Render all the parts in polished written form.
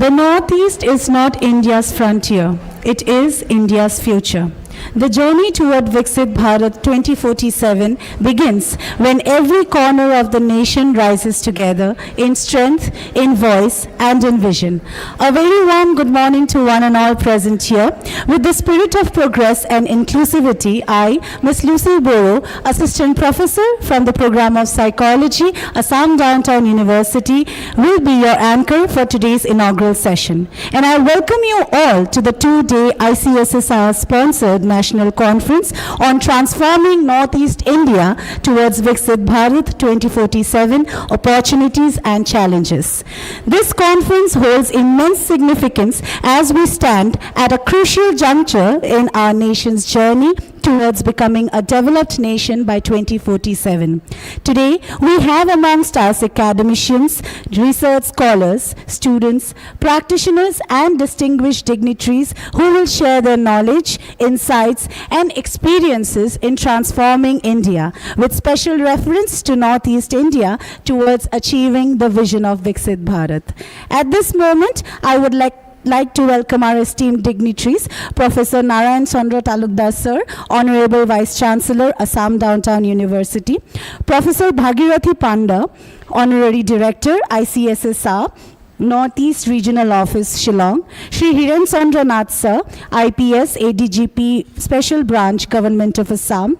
The Northeast is not India's frontier, it is India's future. The journey toward Viksit Bharat 2047 begins when every corner of the nation rises together in strength, in voice, and in vision. A very warm good morning to one and all present here. With the spirit of progress and inclusivity, I, Ms. Lucy Boro, Assistant Professor from the Program of Psychology, Assam Downtown University, will be your anchor for today's inaugural session. And I welcome you all to the two-day ICSSR-sponsored National Conference on Transforming Northeast India towards Viksit Bharat 2047, Opportunities and Challenges. This conference holds immense significance as we stand at a crucial juncture in our nation's journey towards becoming a developed nation by 2047. Today, we have amongst us academicians, research scholars, students, practitioners, and distinguished dignitaries who will share their knowledge, insights, and experiences in transforming India, with special reference to Northeast India towards achieving the vision of Viksit Bharat. At this moment, I would like to welcome our esteemed dignitaries, Professor Narayan Chandra Talukdar Sir, Honorable Vice Chancellor, Assam Downtown University, Professor Bhagirathi Panda, Honorary Director, ICSSR, Northeast Regional Office, Shillong, Shri Hiren Chandra Nath Sir, IPS, ADGP, Special Branch, Government of Assam,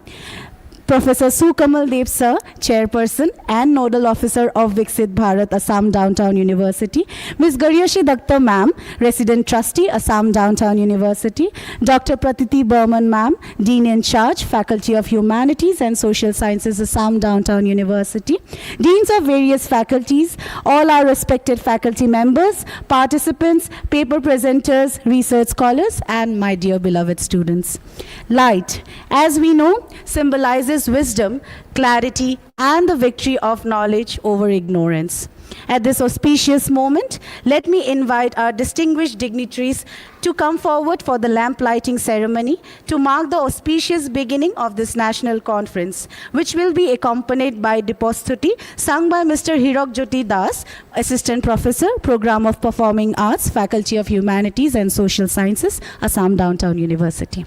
Professor Sukamal Dev Sir, Chairperson and Nodal Officer of Viksit Bharat, Assam Downtown University, Ms. Garyashi Datta Ma'am, Resident Trustee, Assam Downtown University, Dr. Pratiti Burman Ma'am, Dean in Charge, Faculty of Humanities and Social Sciences, Assam Downtown University, Deans of various faculties, all our respected faculty members, participants, paper presenters, research scholars, and my dear beloved students. Light, as we know, symbolizes wisdom, clarity, and the victory of knowledge over ignorance. At this auspicious moment, let me invite our distinguished dignitaries to come forward for the lamp lighting ceremony to mark the auspicious beginning of this national conference, which will be accompanied by Depostuti sung by Mr. Hirok Jyoti Das, Assistant Professor, Program of Performing Arts, Faculty of Humanities and Social Sciences, Assam Downtown University.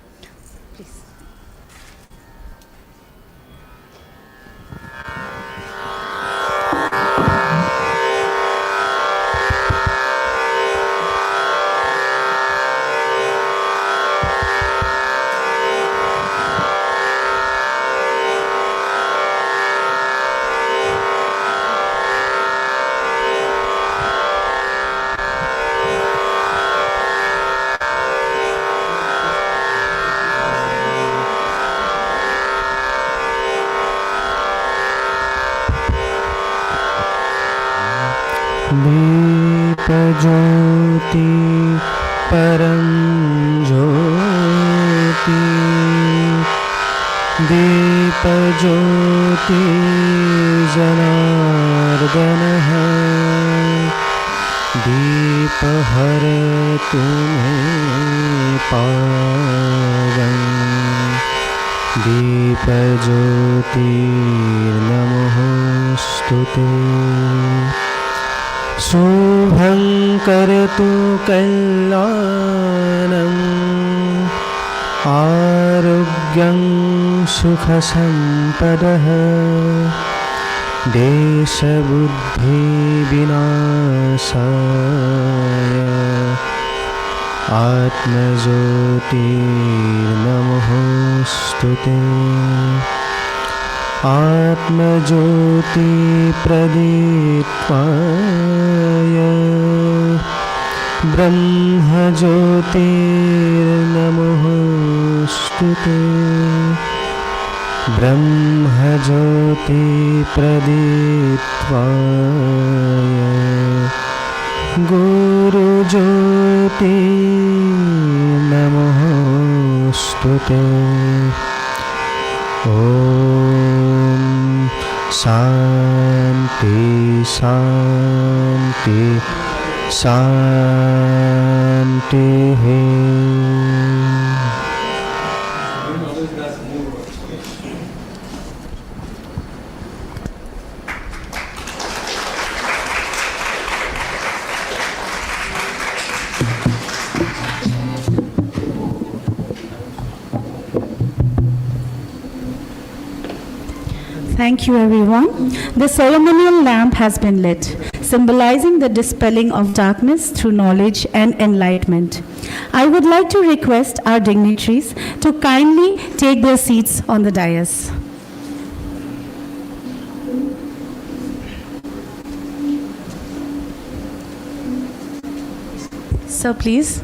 ज्योति परम ज्योति दीप ज्योति जनार्दन है दीप हर तुम्हें पावन दीप ज्योति नमोस्तुते शुभंकरतु कल्याणं आरोग्यं सुखसम्पदः देशबुद्धिविनाशाय आत्मज्योतिर्नमोस्तुते आत्मज्योति प्रदीप्ताय ब्रह्मज्योतिर्नमोस्तुते ब्रह्मज्योति प्रदीप्ताय गुरुज्योति नमोस्तुते ओम शांति शांति शांति है। Thank you, everyone. The ceremonial lamp has been lit, symbolizing the dispelling of darkness through knowledge and enlightenment. I would like to request our dignitaries to kindly take their seats on the dais. So please.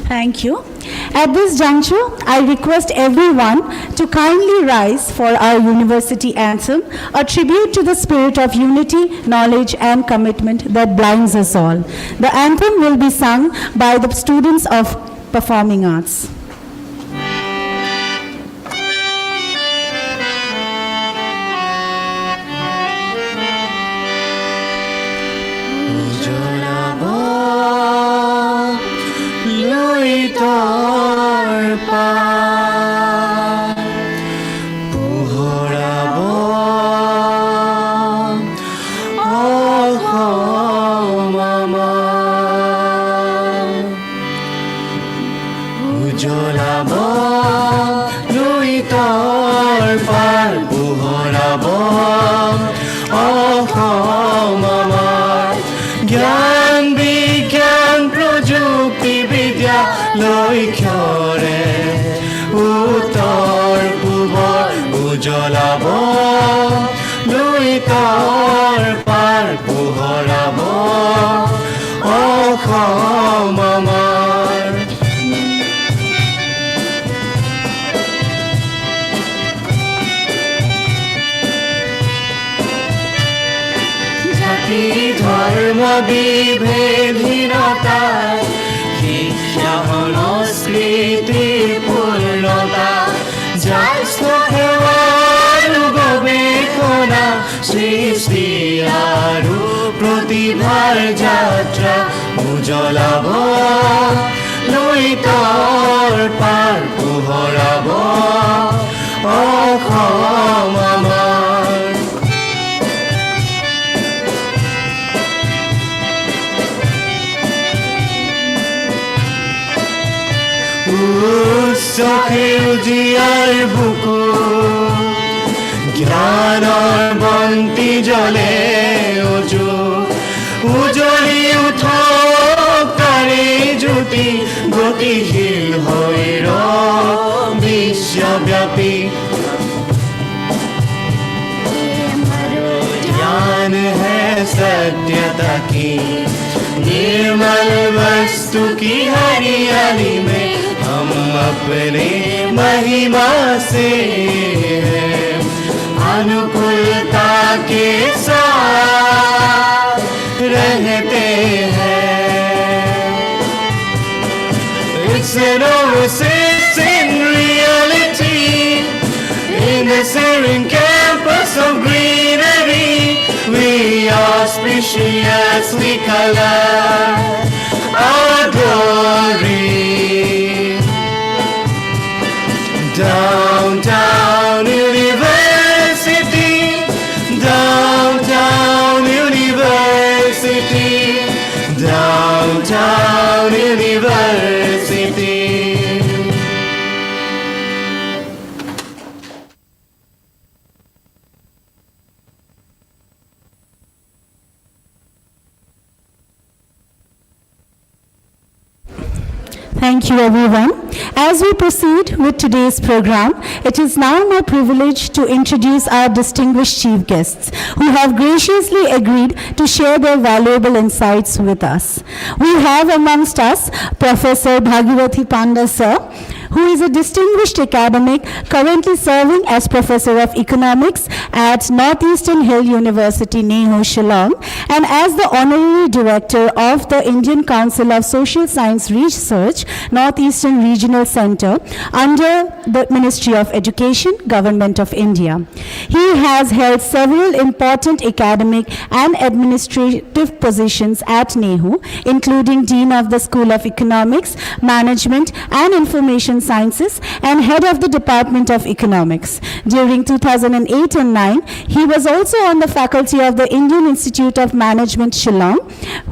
Thank you. At this juncture, I request everyone to kindly rise for our university anthem, a tribute to the spirit of unity, knowledge, and commitment that binds us all. The anthem will be sung by the students of Performing Arts. বিভেদহীনতায় শিক্ষা সংস্কৃতিৰ পূৰ্ণতা যাস্ত সেৱাৰ গৱেষণা সৃষ্টি আৰু প্ৰতিভাৰ যাত্ৰা উজ্বলাব লুইতৰ পাৰ পোহৰাব অসম আমাৰ। উচ্চ সেউজীয়াৰ বুকু জ্ঞানৰ বন্তি জ্বলে উজ্বলি উঠক তাৰে জ্যোতি গতিশীল হৈ বিশ্বব্যাপী ज्ञान है सत्यता की निर्मल वस्तु की हरियाली में हम अपने महिमा से अनुकूलता के साथ रहते हैं। It's an oasis in reality in the serene campus of greenery. We auspiciously color our glory. Downtown University, Downtown University, Downtown University. Thank you, everyone. As we proceed with today's program, it is now my privilege to introduce our distinguished chief guests who have graciously agreed to share their valuable insights with us. We have amongst us Professor Bhagirathi Panda sir, who is a distinguished academic currently serving as Professor of Economics at Northeastern Hill University, NEHU, Shillong, and as the Honorary Director of the Indian Council of Social Science Research, Northeastern Regional Center, under the Ministry of Education, Government of India. He has held several important academic and administrative positions at NEHU, including Dean of the School of Economics, Management and Information Sciences and Head of the Department of Economics. During 2008 and 9, he was also on the faculty of the Indian Institute of Management, Shillong,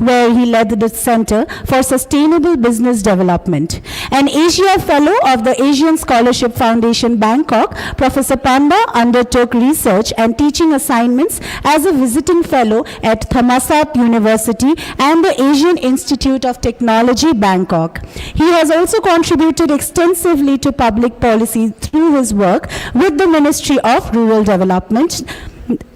where he led the Center for Sustainable Business Development. An Asia Fellow of the Asian Scholarship Foundation, Bangkok, Professor Panda undertook research and teaching assignments as a visiting fellow at Thammasat University and the Asian Institute of Technology, Bangkok. He has also contributed extensively to public policy through his work with the Ministry of Rural Development,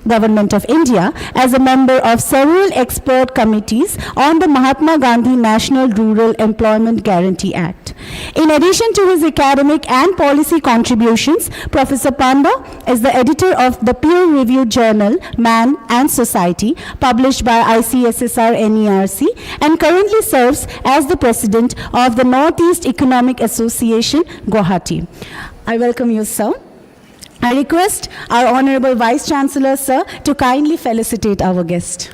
Government of India, as a member of several expert committees on the Mahatma Gandhi National Rural Employment Guarantee Act. In addition to his academic and policy contributions, Professor Panda is the editor of the peer-reviewed journal Man and Society, published by ICSSR NERC, and currently serves as the president of the Northeast Economic Association, Guwahati. I welcome you, sir. I request our Honorable Vice Chancellor, sir, to kindly felicitate our guest.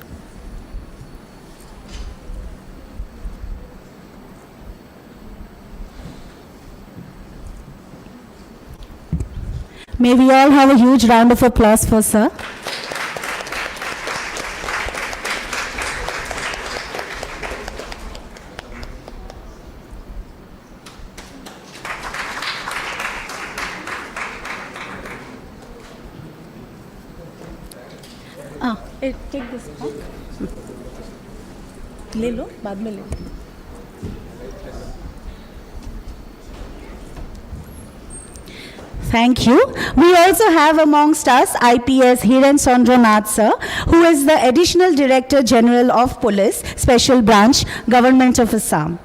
May we all have a huge round of applause for sir. Take this back. ले लो, बाद में ले लो. Thank you. We also have amongst us IPS Hiren Chandranath sir, who is the Additional Director General of Police, Special Branch, Government of Assam.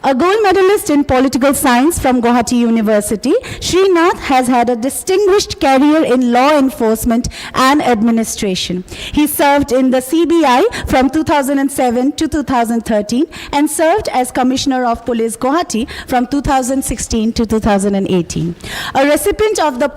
A gold medalist in political science from Guwahati University, Srinath has had a distinguished career in law enforcement and administration. He served in the CBI from 2007 to 2013 and served as Commissioner of Police Guwahati from 2016 to 2018. A recipient of the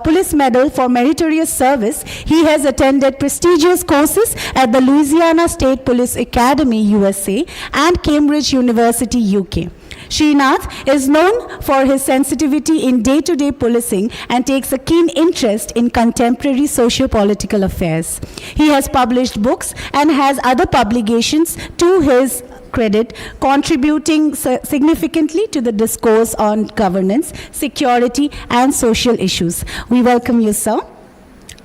Police Medal for Meritorious Service, he has attended prestigious courses at the Louisiana State Police Academy, USA, and Cambridge University, UK. Srinath is known for his sensitivity in day-to-day policing and takes a keen interest in contemporary socio-political affairs. He has published books and has other publications to his credit, contributing significantly to the discourse on governance, security, and social issues. We welcome you, sir.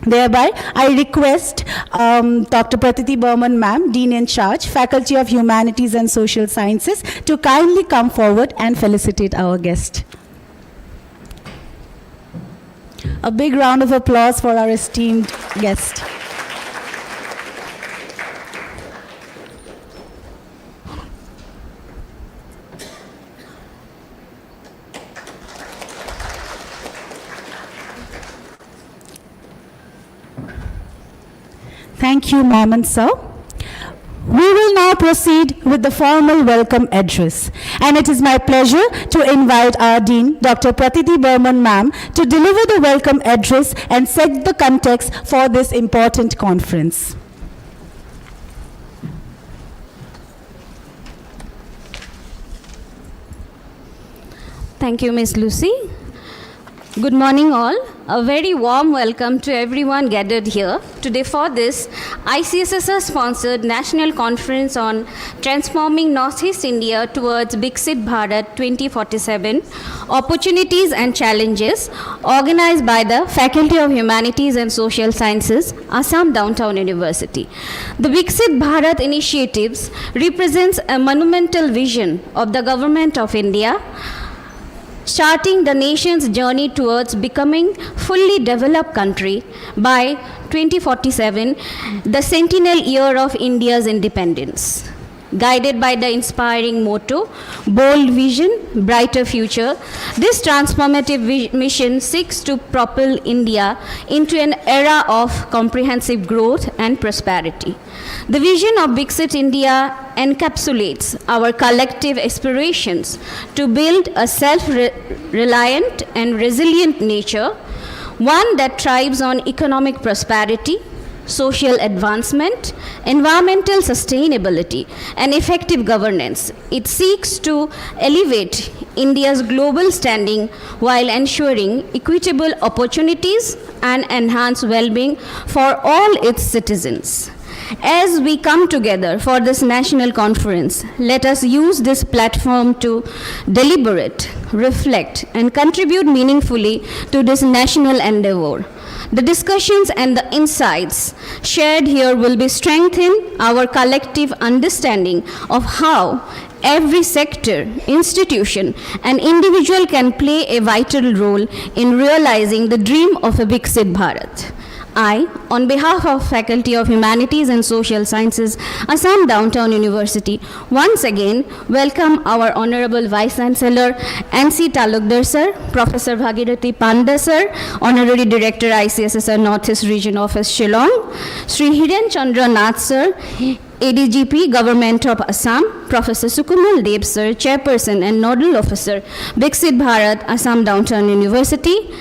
Thereby, I request Dr. Pratiti Burman ma'am, Dean in Charge, Faculty of Humanities and Social Sciences, to kindly come forward and felicitate our guest. A big round of applause for our esteemed guest. Thank you, ma'am and sir. We will now proceed with the formal welcome address. And it is my pleasure to invite our Dean, Dr. Pratiti Burman ma'am, to deliver the welcome address and set the context for this important conference. Thank you, Ms. Lucy. Good morning, all. A very warm welcome to everyone gathered here today for this ICSSR-sponsored National Conference on Transforming Northeast India Towards Viksit Bharat 2047, Opportunities and Challenges, organized by the Faculty of Humanities and Social Sciences, Assam Downtown University. The Viksit Bharat initiatives represents a monumental vision of the Government of India, starting the nation's journey towards becoming fully developed country by 2047, the centennial year of India's independence. guided by the inspiring motto, Bold Vision, Brighter Future. This transformative mission seeks to propel India into an era of comprehensive growth and prosperity. The vision of Viksit India encapsulates our collective aspirations to build a self-reliant and resilient nature, one that thrives on economic prosperity, social advancement, environmental sustainability, and effective governance. It seeks to elevate India's global standing while ensuring equitable opportunities and enhance well-being for all its citizens. As we come together for this national conference, let us use this platform to deliberate, reflect, and contribute meaningfully to this national endeavor. The discussions and the insights shared here will be strengthen our collective understanding of how every sector, institution, and individual can play a vital role in realizing the dream of a Viksit Bharat. I, on behalf of Faculty of Humanities and Social Sciences, Assam Downtown University, once again welcome our Honorable Vice Chancellor N.C. Talukdar Sir, Professor Bhagirathi Panda Sir, Honorary Director ICSSR Northeast Region Office Shillong, Sri Hiren Chandra Nath Sir, ADGP Government of Assam, Professor Sukumal Deb Sir, Chairperson and Nodal Officer, Viksit Bharat, Assam Downtown University,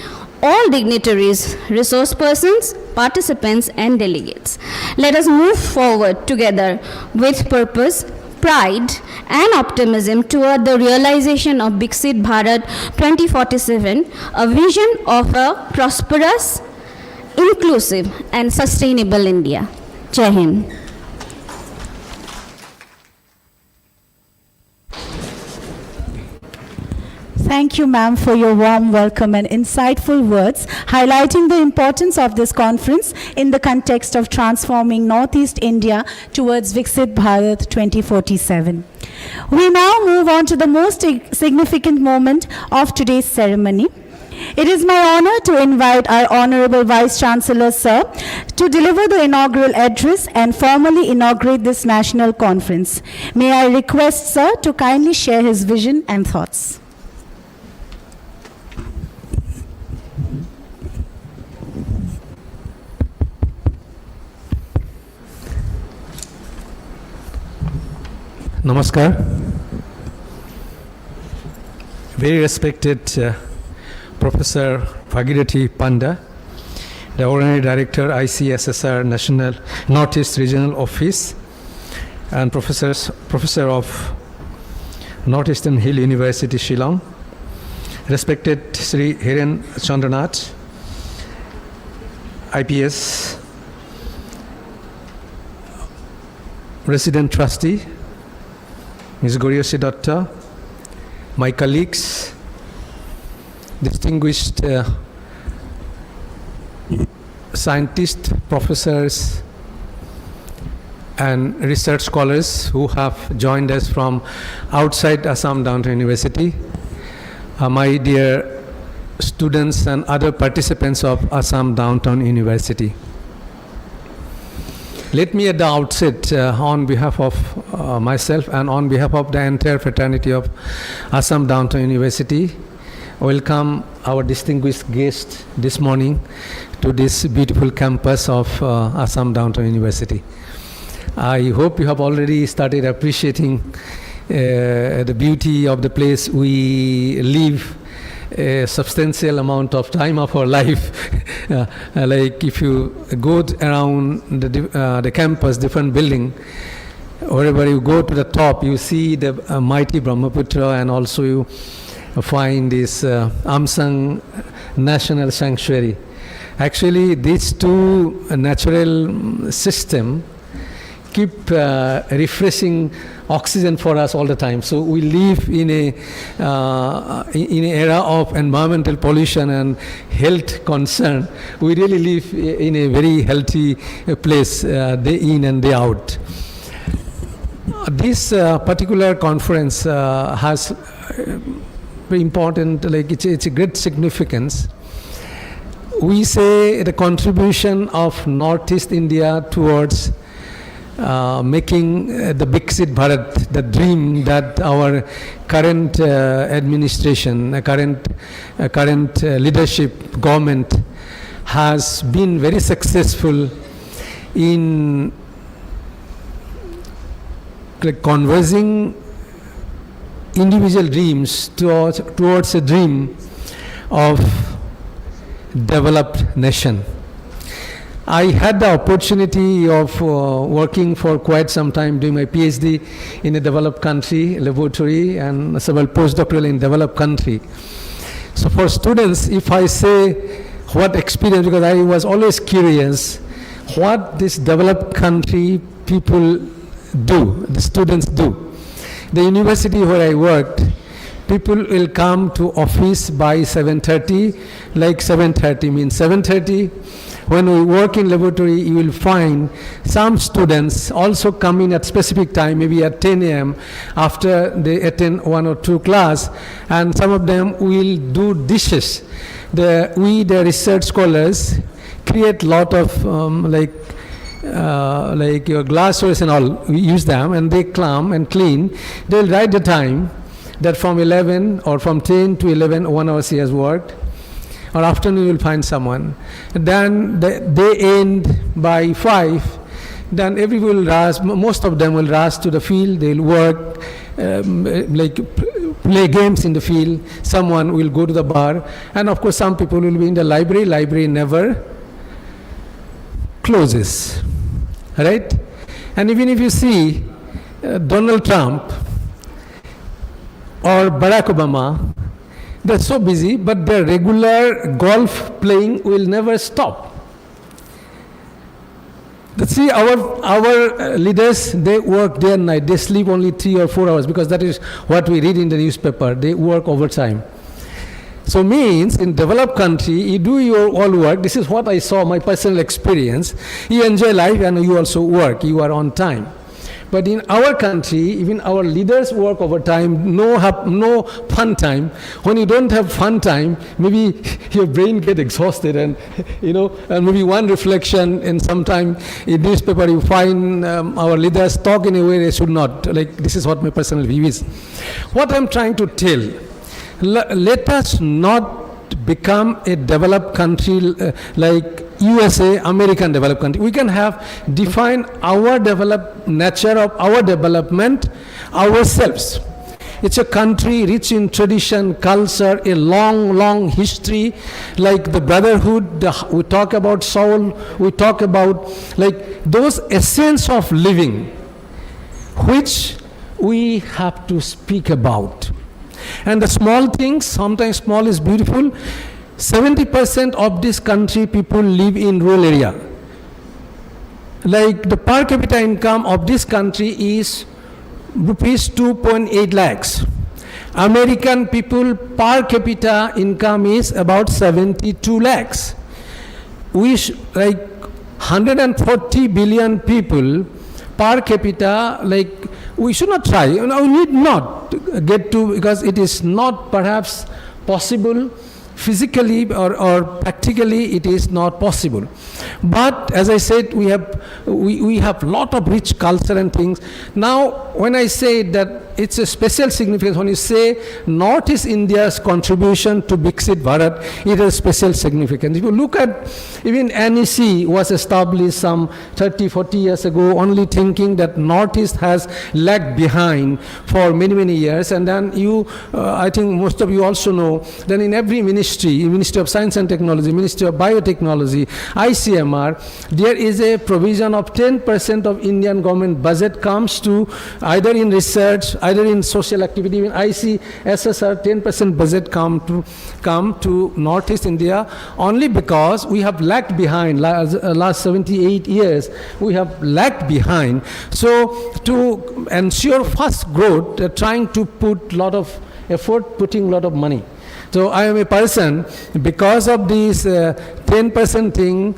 all dignitaries, resource persons, participants, and delegates. Let us move forward together with purpose, pride, and optimism toward the realization of Viksit Bharat 2047, a vision of a prosperous, inclusive, and sustainable India. Jai Hind. Thank you, ma'am, for your warm welcome and insightful words, highlighting the importance of this conference in the context of transforming Northeast India towards Viksit Bharat 2047. We now move on to the most significant moment of today's ceremony. It is my honor to invite our Honorable Vice Chancellor, Sir, to deliver the inaugural address and formally inaugurate this national conference. May I request, Sir, to kindly share his vision and thoughts. Namaskar. Very respected Professor Bhagirathi Panda, the Honorary Director, ICSSR National Northeast Regional Office, and Professor of Northeastern Hill University, Shillong, respected Sri Hiren Chandranath, IPS, Resident Trustee, Ms. Goriosi Datta, my colleagues, distinguished scientists, professors, and research scholars who have joined us from outside Assam Downtown University, my dear students and other participants of Assam Downtown University. Let me at the outset, on behalf of myself and on behalf of the entire fraternity of Assam Downtown University, welcome our distinguished guest this morning to this beautiful campus of Assam Downtown University. I hope you have already started appreciating the beauty of the place. We live a substantial amount of time of our life. Like if you go around the campus, different building, wherever you go to the top, you see the mighty Brahmaputra, and also you find this Amsang National Sanctuary. Actually, these two natural systems keep refreshing oxygen for us all the time. So we live in an era of environmental pollution and health concern. We really live in a very healthy place day in and day out. This particular conference has very important, like it's a great significance. We say the contribution of Northeast India towards making the Viksit Bharat, the dream that our current administration, current leadership, government has been very successful in conversing individual dreams towards a dream of developed nation. I had the opportunity of working for quite some time doing my PhD in a developed country laboratory and several postdoctoral in developed country. So for students, if I say what experience, because I was always curious what this developed country people do, the students do. The university where I worked, people will come to office by 7:30, like 7:30 means 7:30. When we work in laboratory, you will find some students also come in at specific time, maybe at 10 a.m. after they attend 1 or 2 class, and some of them will do dishes. The research scholars create lot of like your glasswares and all, we use them, and they come and clean. They'll write the time that from 11 or from 10 to 11, 1 hour she has worked. Or afternoon you will find someone. Then they end by 5. Then everyone will rush, most of them will rush to the field, they'll work, like play games in the field. Someone will go to the bar. And of course some people will be in the library. Library never closes. Right? And even if you see Donald Trump or Barack Obama, they're so busy, but their regular golf playing will never stop. But see, our leaders, they work day and night. They sleep only 3 or 4 hours, because that is what we read in the newspaper. They work overtime. So means in developed country, you do your all work. This is what I saw, my personal experience. You enjoy life and you also work. You are on time. But in our country, even our leaders work overtime, no fun time. When you don't have fun time, maybe your brain gets exhausted, and and maybe one reflection, and sometime in newspaper you find our leaders talk in a way they should not. Like, this is what my personal view is. What I'm trying to tell, let us not become a developed country like USA, American developed country. We can define our nature of our development ourselves. It's a country rich in tradition, culture, a long history, like the brotherhood. We talk about soul. We talk about like those essence of living, which we have to speak about. And the small things, sometimes small is beautiful. 70% of this country people live in rural area. Like the per capita income of this country is rupees 2.8 lakhs. American people per capita income is about 72 lakhs. Like 140 billion people per capita, like we should not try. We need not get to, because it is not perhaps possible physically or practically, it is not possible. But as I said, we have lot of rich culture and things. Now when I say that it's a special significance, when you say Northeast India's contribution to Viksit Bharat, it has special significance. If you look at, even NEC was established some 30-40 years ago, only thinking that Northeast has lagged behind for many years. And then I think most of you also know, then in every ministry, Ministry of Science and Technology, Ministry of Biotechnology, ICMR, there is a provision of 10% of Indian government budget comes to either in research, either in social activity. In ICSSR, 10% budget come to Northeast India, only because we have lagged behind. Last 78 years, we have lagged behind. So to ensure fast growth, trying to put lot of effort, putting lot of money. So I am a person, because of this 10% thing,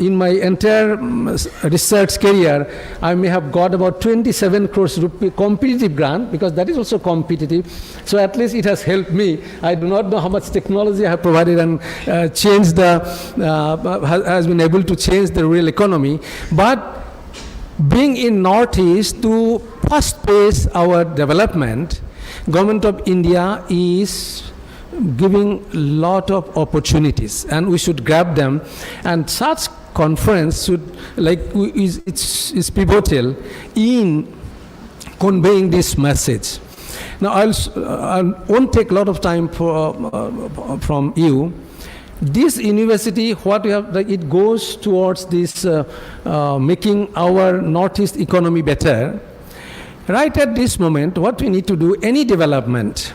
in my entire research career, I may have got about 27 crores rupee competitive grant, because that is also competitive. So at least it has helped me. I do not know how much technology I have provided and has been able to change the real economy. But being in Northeast to first pace our development, Government of India is giving lot of opportunities and we should grab them, and such conference should is pivotal in conveying this message. Now I won't take a lot of time from you. This university, what we have, it goes towards this making our Northeast economy better. Right at this moment, what we need to do, any development,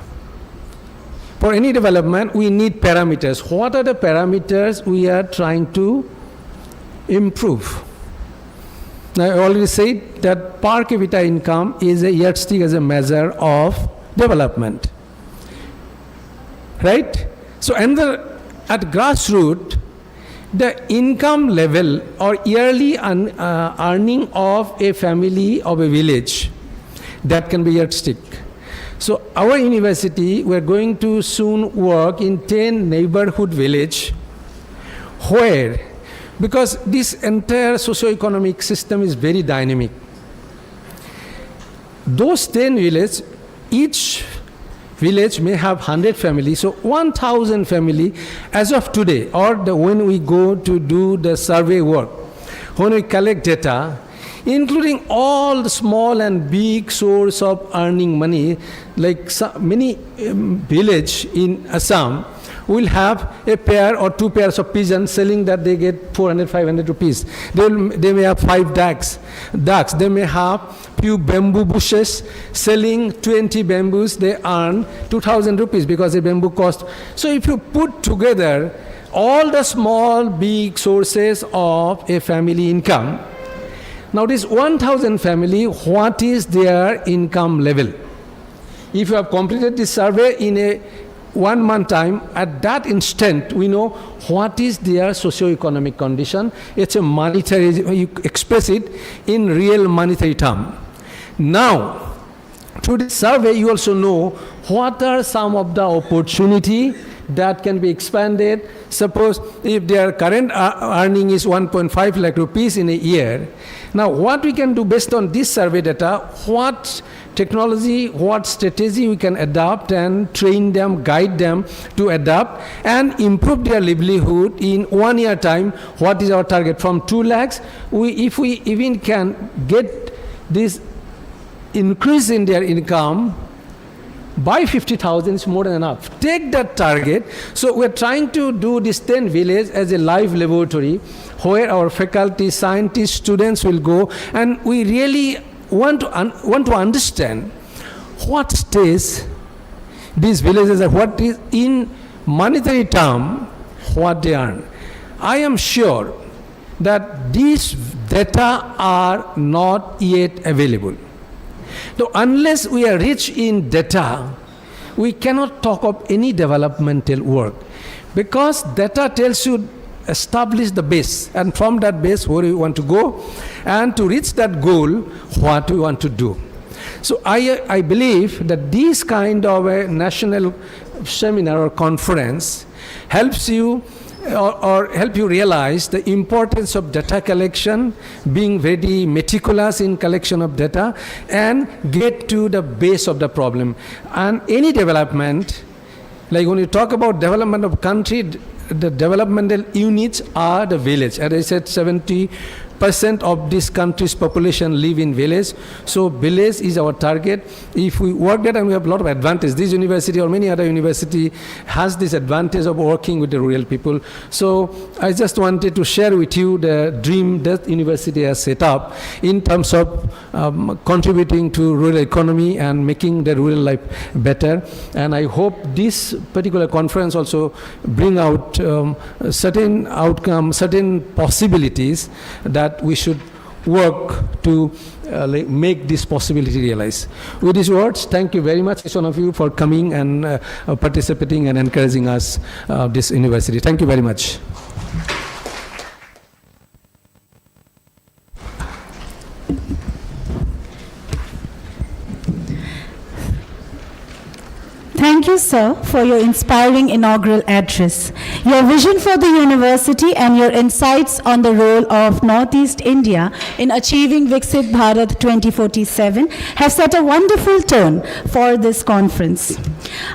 for any development, we need parameters. What are the parameters we are trying to improve? Now, I already said that per capita income is a yardstick as a measure of development. Right? So, at grassroots, the income level or yearly earning of a family of a village, that can be yardstick. So our university, we're going to soon work in 10 neighborhood village where, because this entire socio-economic system is very dynamic. Those 10 villages, each village may have 100 families, so 1,000 family as of today, or when we go to do the survey work, when we collect data, including all the small and big source of earning money, like many village in Assam will have a pair or two pairs of pigeons selling that they get 400, 500 rupees. They may have 5 ducks. They may have few bamboo bushes selling 20 bamboos. They earn 2,000 rupees because the bamboo cost. So if you put together all the small, big sources of a family income, now this 1,000 family, what is their income level? If you have completed this survey in a 1 month time, at that instant we know what is their socio-economic condition. It's a monetary, you express it in real monetary term. Now, through this survey you also know what are some of the opportunity that can be expanded. Suppose if their current earning is 1.5 lakh rupees in a year, now what we can do based on this survey data, what technology, what strategy we can adopt and train them, guide them to adapt and improve their livelihood in 1 year time. What is our target? From 2 lakhs, if we even can get this increase in their income by 50,000 is more than enough. Take that target. So we're trying to do this 10 village as a live laboratory where our faculty, scientists, students will go, and we really want to understand what stage these villages are, what is in monetary term, what they earn. I am sure that these data are not yet available. So unless we are rich in data, we cannot talk of any developmental work, because data tells you establish the base, and from that base where you want to go, and to reach that goal what we want to do. So I believe that this kind of a national seminar or conference helps you or help you realize the importance of data collection, being very meticulous in collection of data, and get to the base of the problem. And any development, like when you talk about development of country, the developmental units are the village. As I said, 70% of this country's population live in village. So village is our target. If we work that, and we have a lot of advantage. This university or many other university has this advantage of working with the rural people. So I just wanted to share with you the dream that university has set up in terms of contributing to rural economy and making the rural life better. And I hope this particular conference also bring out certain outcomes, certain possibilities that we should work to make this possibility realize. With these words, thank you very much, each one of you, for coming and participating and encouraging us, this university. Thank you very much. Thank Thank you, sir, for your inspiring inaugural address. Your vision for the university and your insights on the role of Northeast India in achieving Viksit Bharat 2047 have set a wonderful tone for this conference.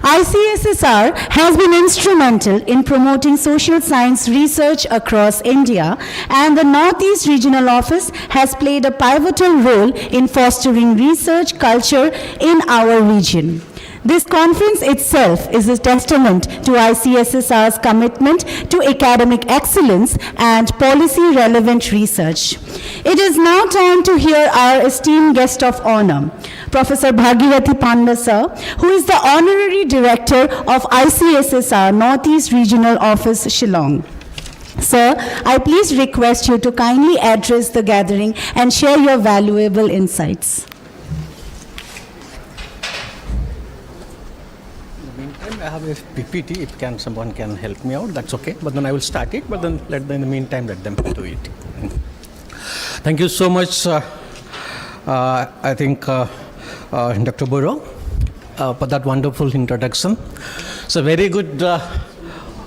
ICSSR has been instrumental in promoting social science research across India, and the Northeast Regional Office has played a pivotal role in fostering research culture in our region. This conference itself is a testament to ICSSR's commitment to academic excellence and policy-relevant research. It is now time to hear our esteemed guest of honor, Professor Bhagirathi Panda sir, who is the Honorary Director of ICSSR Northeast Regional Office, Shillong. Sir, I please request you to kindly address the gathering and share your valuable insights. I have a PPT. If someone can help me out, that's okay. But then I will start it. But then in the meantime, let them do it. Thank you so much. I think Dr. Burrow for that wonderful introduction. So very good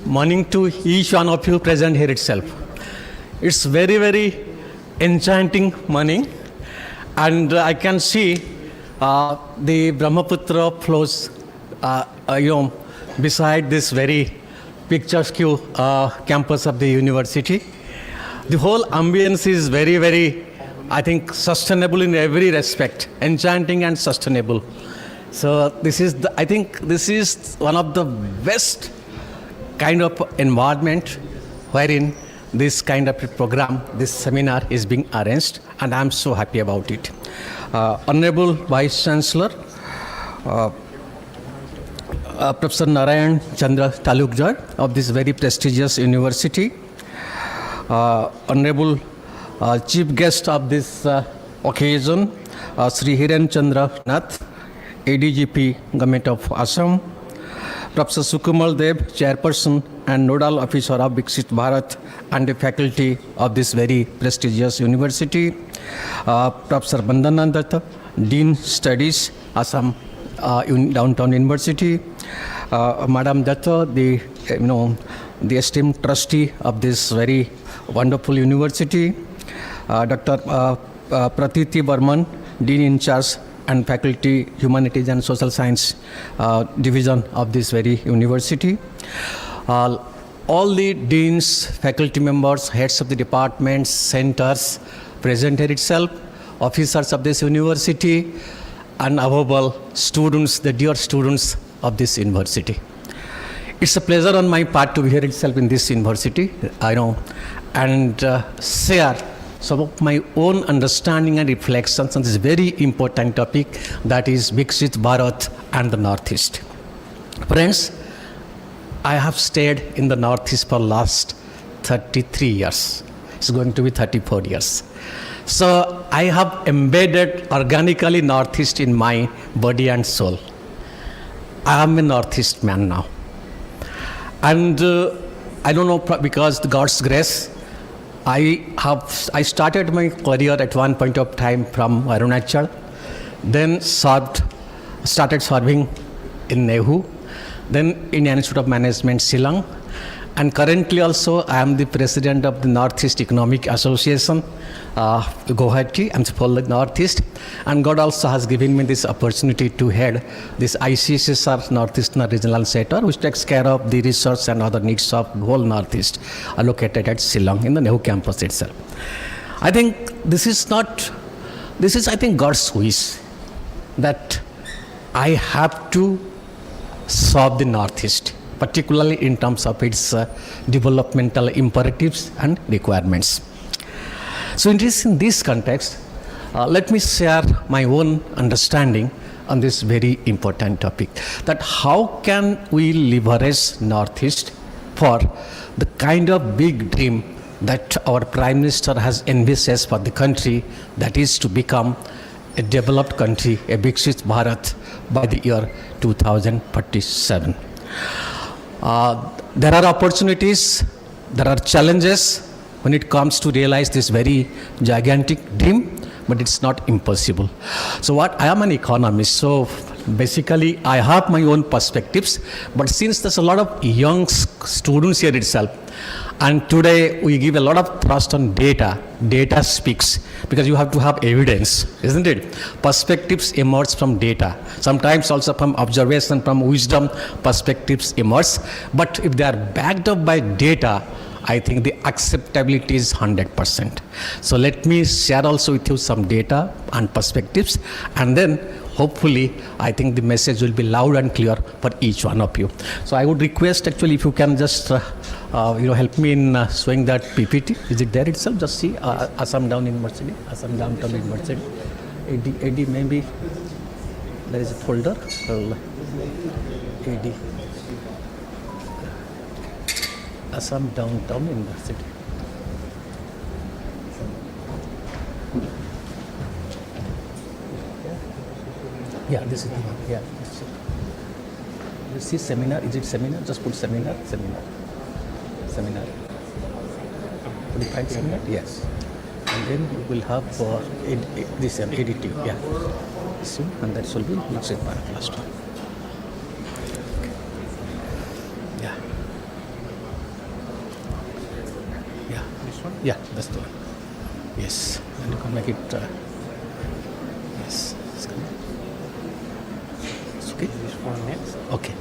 morning to each one of you present here itself. It's very, very enchanting morning, and I can see the Brahmaputra flows beside this very picturesque campus of the university. The whole ambience is very, very, I think, sustainable in every respect, enchanting and sustainable. So this is, I think this is one of the best kind of environment wherein this kind of program, this seminar is being arranged, and I'm so happy about it. Honorable Vice Chancellor, Professor Narayan Chandra Talukdar of this very prestigious university, Honorable Chief Guest of this occasion, Sri Hiren Chandra Nath, ADGP, Government of Assam, Professor Sukumal Dev, Chairperson and Nodal Officer of Viksit Bharat and the faculty of this very prestigious university, Professor Bandana Datta, Dean Studies, Assam Downtown University, Madam Datta, the esteemed trustee of this very wonderful university, Dr. Pratiti Burman, Dean in charge and Faculty Humanities and Social Science Division of this very university. All the deans, faculty members, heads of the departments, centers present here itself, officers of this university, and above all, students, the dear students of this university. It's a pleasure on my part to be here itself in this university, and share some of my own understanding and reflections on this very important topic, that is Viksit Bharat and the Northeast. Friends, I have stayed in the Northeast for last 33 years. It's going to be 34 years. So I have embedded organically Northeast in my body and soul. I am a Northeast man now. And I don't know, because God's grace, I started my career at one point of time from Arunachal, then started serving in Nehu, then in Institute of Management, Shillong, and currently also I am the president of the Northeast Economic Association, Guwahati, and for the Northeast, and God also has given me this opportunity to head this ICSSR Northeastern Regional Center, which takes care of the research and other needs of the whole Northeast, located at Shillong in the Nehu campus itself. I think this is I think God's wish that I have to serve the Northeast, particularly in terms of its developmental imperatives and requirements. So in this context, let me share my own understanding on this very important topic, that how can we leverage Northeast for the kind of big dream that our Prime Minister has envisaged for the country, that is to become a developed country, a Viksit Bharat by the year 2047. There are opportunities, there are challenges when it comes to realize this very gigantic dream, but it's not impossible. So I am an economist, so Basically, I have my own perspectives, but since there's a lot of young students here itself, and today we give a lot of thrust on data. Data speaks because you have to have evidence, isn't it? Perspectives emerge from data. Sometimes also from observation, from wisdom, perspectives emerge. But if they are backed up by data, I think the acceptability is 100%. So let me share also with you some data and perspectives, and then hopefully I think the message will be loud and clear for each one of you. So I would request actually if you can just help me in showing that PPT. Is it there itself? Just see Assam Down University, Assam Downtown University. AD maybe there is a folder called AD. Assam Downtown University. Yeah, this is the one. Yeah. You see seminar? Is it seminar? Just put seminar. Seminar. Will you find seminar? Yes. And then we will have this AdtU. Yeah. So, and that will be next part of last one. Yeah. Yeah. This one? Yeah, that's the one. Yes. And you can make it. Yes. It's coming. It's okay. This one next. Okay.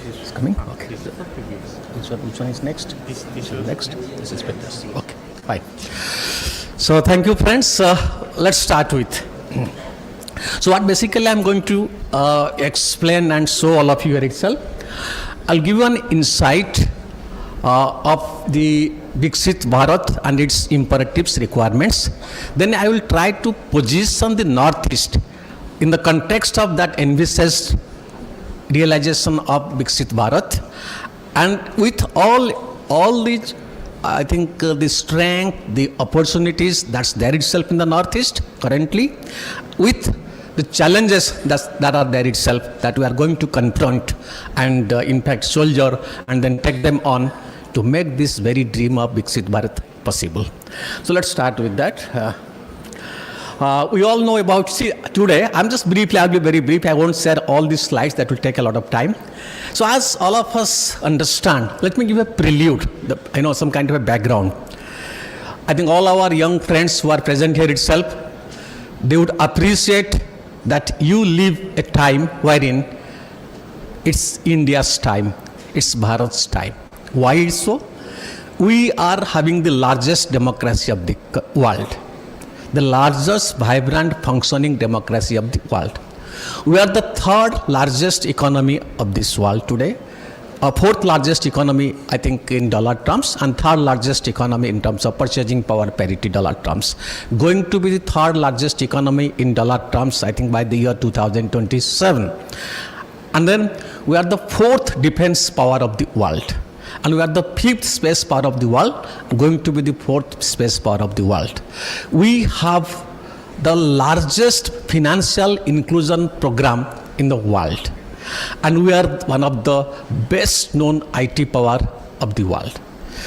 It's coming. Okay. Which one is next? This is next. This is better. Okay. Fine. So thank you, friends. Let's start with. So what basically I'm going to explain and show all of you here itself. I'll give you an insight of the Viksit Bharat and its imperatives, requirements. Then I will try to position the Northeast in the context of that envisaged realization of Viksit Bharat, and with all these, I think the strength, the opportunities that's there itself in the Northeast currently, with the challenges that are there itself that we are going to confront and in fact soldier and then take them on to make this very dream of Viksit Bharat possible. So let's start with that. We all know about, today, I'm just briefly, I'll be very brief, I won't share all these slides, that will take a lot of time. So as all of us understand, let me give a prelude, some kind of a background. I think all our young friends who are present here itself, they would appreciate that you live a time wherein it's India's time, it's Bharat's time. Why is so? We are having the largest democracy of the world, the largest vibrant functioning democracy of the world. We are the third largest economy of this world today, fourth largest economy, I think, in dollar terms, and third largest economy in terms of purchasing power parity dollar terms. Going to be the third largest economy in dollar terms, I think, by the year 2027. And then we are the fourth defense power of the world. And we are the fifth space power of the world, going to be the fourth space power of the world. We have the largest financial inclusion program in the world. And we are one of the best known IT power of the world.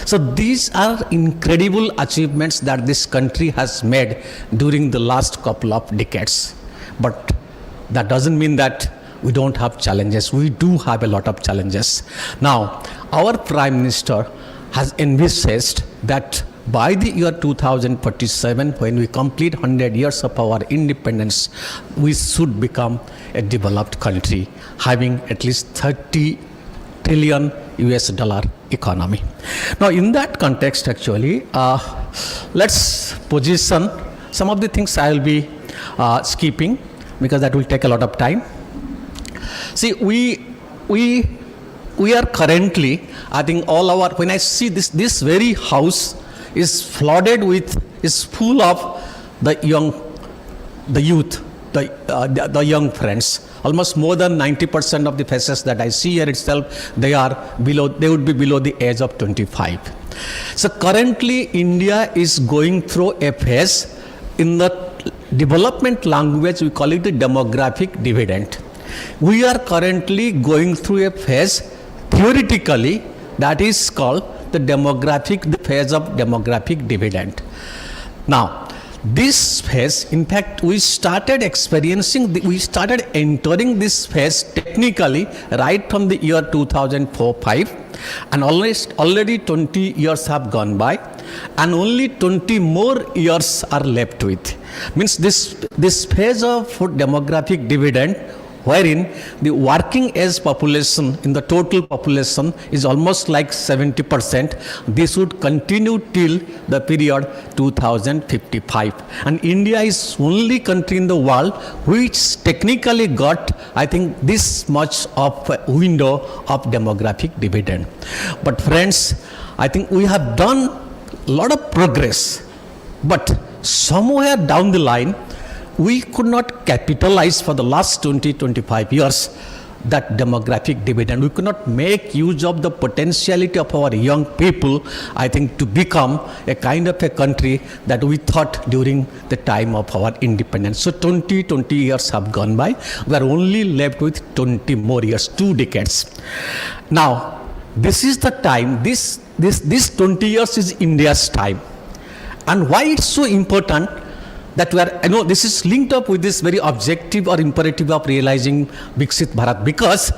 So these are incredible achievements that this country has made during the last couple of decades. But that doesn't mean that we don't have challenges. We do have a lot of challenges. Now, our Prime Minister has envisaged that by the year 2047, when we complete 100 years of our independence, we should become a developed country, having at least 30 trillion US dollar economy. Now, in that context, actually, let's position some of the things I will be skipping because that will take a lot of time. See, we are currently, I think all our, when I see this very house is flooded with, is full of the youth, the young friends. Almost more than 90% of the faces that I see here itself, they would be below the age of 25. So currently India is going through a phase, in the development language we call it the demographic dividend. We are currently going through a phase, theoretically, that is called the phase of demographic dividend. Now, This phase, in fact, we started entering this phase technically right from the year 2004-5, and already 20 years have gone by, and only 20 more years are left with. Means this phase of demographic dividend, wherein the working age population in the total population is almost like 70%. This would continue till the period 2055. And India is only country in the world which technically got, I think, this much of a window of demographic dividend. But friends, I think we have done a lot of progress, but somewhere down the line, we could not capitalize for the last 20-25 years that demographic dividend. We could not make use of the potentiality of our young people, I think, to become a kind of a country that we thought during the time of our independence. So 20 years have gone by. We are only left with 20 more years, 2 decades. Now, this is the time, this 20 years is India's time. And why it's so important that we are, this is linked up with this very objective or imperative of realizing Viksit Bharat, because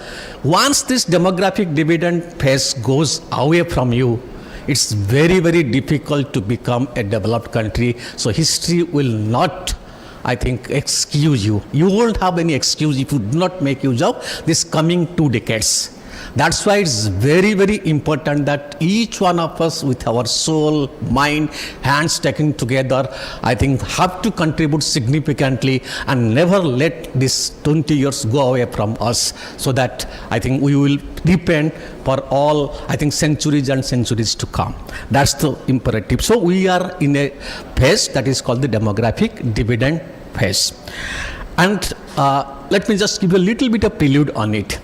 once this demographic dividend phase goes away from you, it's very, very difficult to become a developed country. So history will not, I think, excuse you. You won't have any excuse if you do not make use of this coming 2 decades. That's why it's very, very important that each one of us, with our soul, mind, hands taken together, I think, have to contribute significantly and never let this 20 years go away from us, so that I think we will depend for all, I think, centuries and centuries to come. That's the imperative. So we are in a phase that is called the demographic dividend phase. And let me just give you a little bit of prelude on it.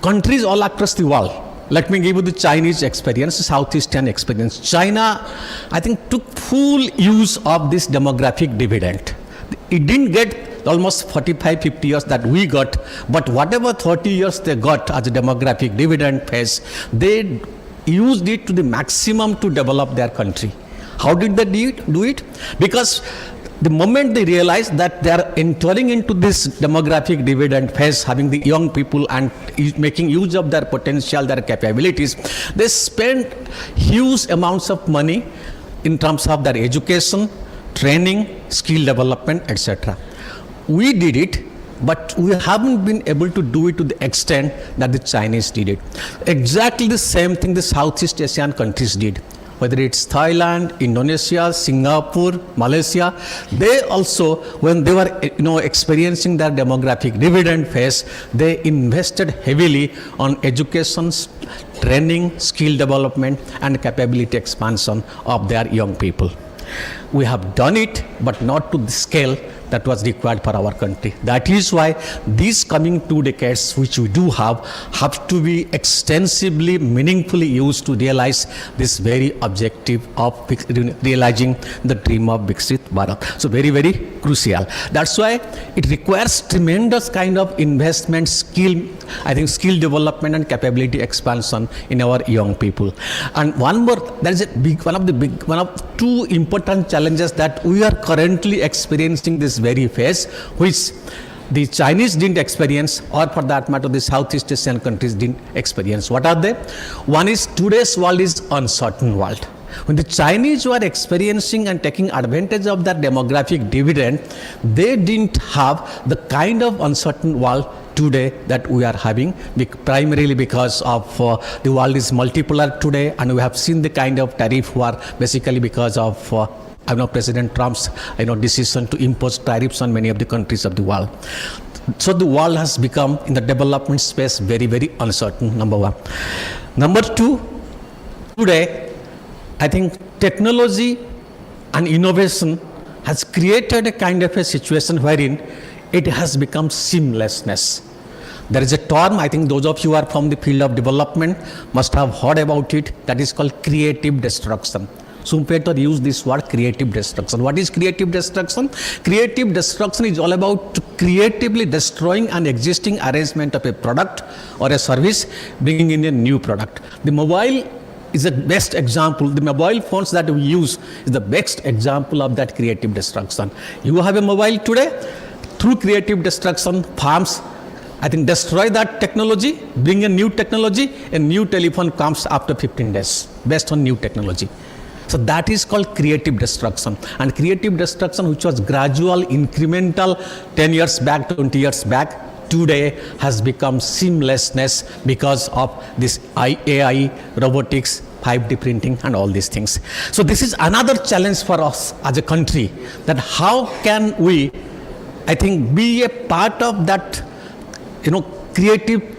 Countries all across the world, let me give you the Chinese experience, Southeast Asian experience. China, I think, took full use of this demographic dividend. It didn't get almost 45-50 years that we got, but whatever 30 years they got as a demographic dividend phase, they used it to the maximum to develop their country. How did they do it? Because the moment they realized that they are entering into this demographic dividend phase, having the young people and making use of their potential, their capabilities, they spend huge amounts of money in terms of their education, training, skill development, etc. We did it, but we haven't been able to do it to the extent that the Chinese did it. Exactly the same thing the Southeast Asian countries did. Whether it's Thailand, Indonesia, Singapore, Malaysia, they also, when they were experiencing their demographic dividend phase, they invested heavily on education, training, skill development, and capability expansion of their young people. We have done it, but not to the scale that was required for our country. That is why these coming 2 decades, which we do have to be extensively, meaningfully used to realize this very objective of realizing the dream of Viksit Bharat. So very, very crucial. That's why it requires tremendous kind of investment, skill development and capability expansion in our young people. And one more, there is one of 2 important challenges that we are currently experiencing this very phase, which the Chinese didn't experience, or for that matter the Southeast Asian countries didn't experience. What are they? One is, today's world is uncertain world. When the Chinese were experiencing and taking advantage of that demographic dividend, they didn't have the kind of uncertain world today that we are having, primarily because of the world is multipolar today, and we have seen the kind of tariff war basically because of President Trump's decision to impose tariffs on many of the countries of the world. So the world has become, in the development space, very, very uncertain, number one. Number two, today, I think technology and innovation has created a kind of a situation wherein it has become seamlessness. There is a term, I think those of you who are from the field of development must have heard about it, that is called creative destruction. Schumpeter used this word, creative destruction. What is creative destruction? Creative destruction is all about creatively destroying an existing arrangement of a product or a service, bringing in a new product. The mobile is the best example. The mobile phones that we use is the best example of that creative destruction. You have a mobile today, through creative destruction, farms, I think, destroy that technology, bring a new technology, a new telephone comes after 15 days, based on new technology. So that is called creative destruction. And creative destruction, which was gradual, incremental, 10 years back, 20 years back, today has become seamlessness because of this AI, robotics, 5D printing and all these things. So this is another challenge for us as a country, that how can we, I think, be a part of that,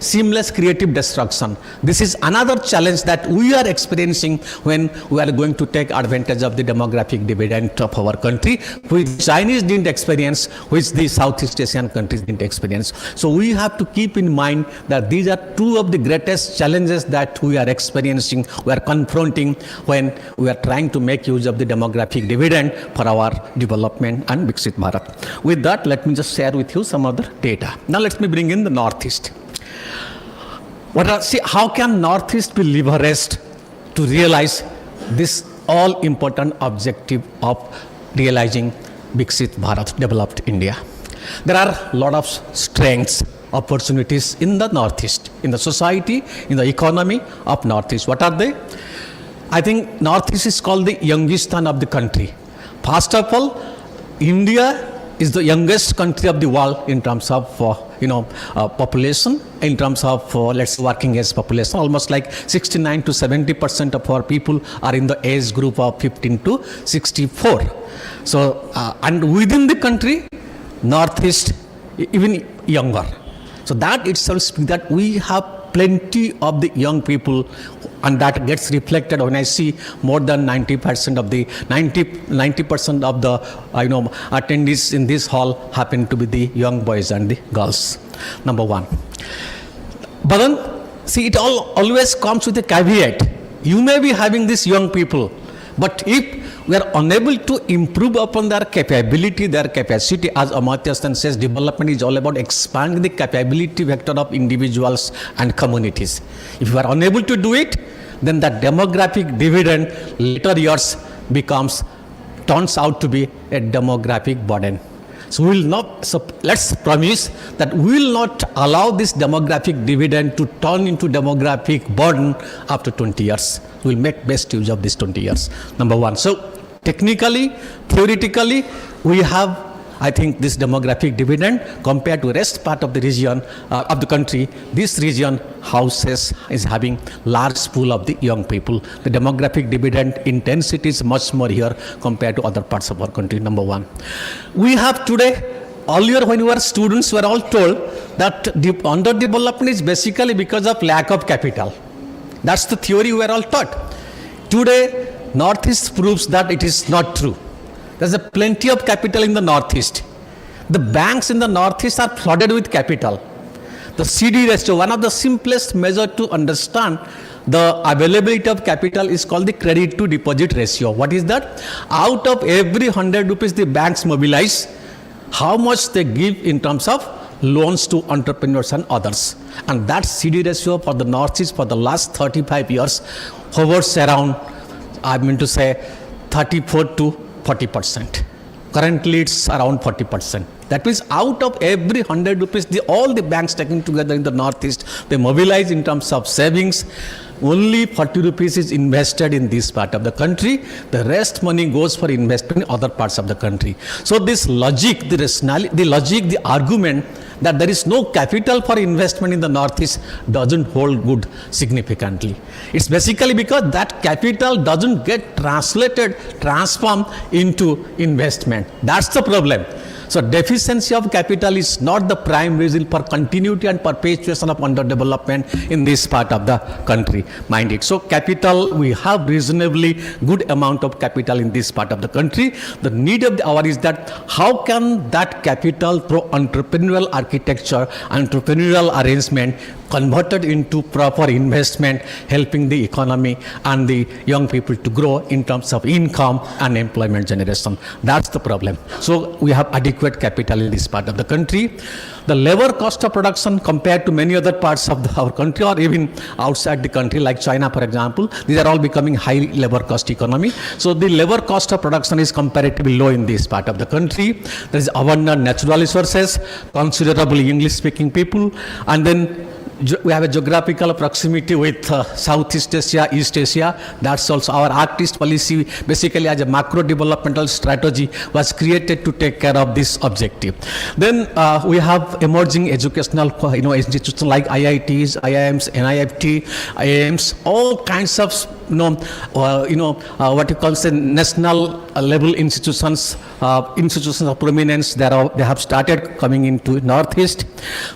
seamless creative destruction. This is another challenge that we are experiencing when we are going to take advantage of the demographic dividend of our country, which Chinese didn't experience, which the Southeast Asian countries didn't experience. So we have to keep in mind that these are two of the greatest challenges that we are experiencing, we are confronting when we are trying to make use of the demographic dividend for our development and Viksit Bharat. With that, let me just share with you some other data. Now let me bring in the Northeast. How can Northeast be leveraged to realize this all important objective of realizing Viksit Bharat, developed India? There are a lot of strengths, opportunities in the Northeast, in the society, in the economy of Northeast. What are they? I think Northeast is called the Youngistan of the country. First of all, India is the youngest country of the world in terms of population, in terms of let's say working age population. Almost like 69 to 70% of our people are in the age group of 15 to 64. So and within the country, Northeast even younger. So that itself speaks that we have plenty of the young people, and that gets reflected when I see more than 90% of the attendees in this hall happen to be the young boys and the girls. Number one. But then, see, it always comes with a caveat. You may be having these young people, but if we are unable to improve upon their capability, their capacity, as Amartya Sen says, development is all about expanding the capability vector of individuals and communities. If you are unable to do it, then that demographic dividend later years turns out to be a demographic burden. So let's promise that we will not allow this demographic dividend to turn into demographic burden after 20 years. We will make best use of these 20 years. Number one. So technically, theoretically, we have, I think, this demographic dividend compared to rest part of the region of the country. This region is having large pool of the young people. The demographic dividend intensity is much more here compared to other parts of our country. Number one. We have today, earlier when we were students, we were all told that the underdevelopment is basically because of lack of capital. That's the theory we were all taught. Today, Northeast proves that it is not true. There's a plenty of capital in the Northeast. The banks in the Northeast are flooded with capital. The CD ratio, one of the simplest measure to understand the availability of capital, is called the credit to deposit ratio. What is that? Out of every 100 rupees the banks mobilize, how much they give in terms of loans to entrepreneurs and others. And that CD ratio for the Northeast for the last 35 years hovers around, 34 to 40%. Currently it's around 40%. That means out of every 100 rupees, all the banks taken together in the Northeast, they mobilize in terms of savings. Only 40 rupees is invested in this part of the country. The rest money goes for investment in other parts of the country. So this logic, the argument that there is no capital for investment in the Northeast doesn't hold good significantly. It's basically because that capital doesn't get transformed into investment. That's the problem. So deficiency of capital is not the prime reason for continuity and perpetuation of underdevelopment in this part of the country. Mind it. So capital, we have reasonably good amount of capital in this part of the country. The need of the hour is that how can that capital through entrepreneurial architecture, entrepreneurial arrangement converted into proper investment, helping the economy and the young people to grow in terms of income and employment generation. That's the problem. So we have adequate capital in this part of the country. The labor cost of production compared to many other parts of our country or even outside the country like China, for example, these are all becoming high labor cost economy. So the labor cost of production is comparatively low in this part of the country. There is abundant natural resources, considerable English speaking people, and then we have a geographical proximity with Southeast Asia, East Asia. That's also our Act East policy, basically as a macro developmental strategy, was created to take care of this objective. Then we have emerging educational institutions like IITs, IIMs, NIFT, IIMs, all kinds of what you call national level institutions, institutions of prominence. They have started coming into Northeast.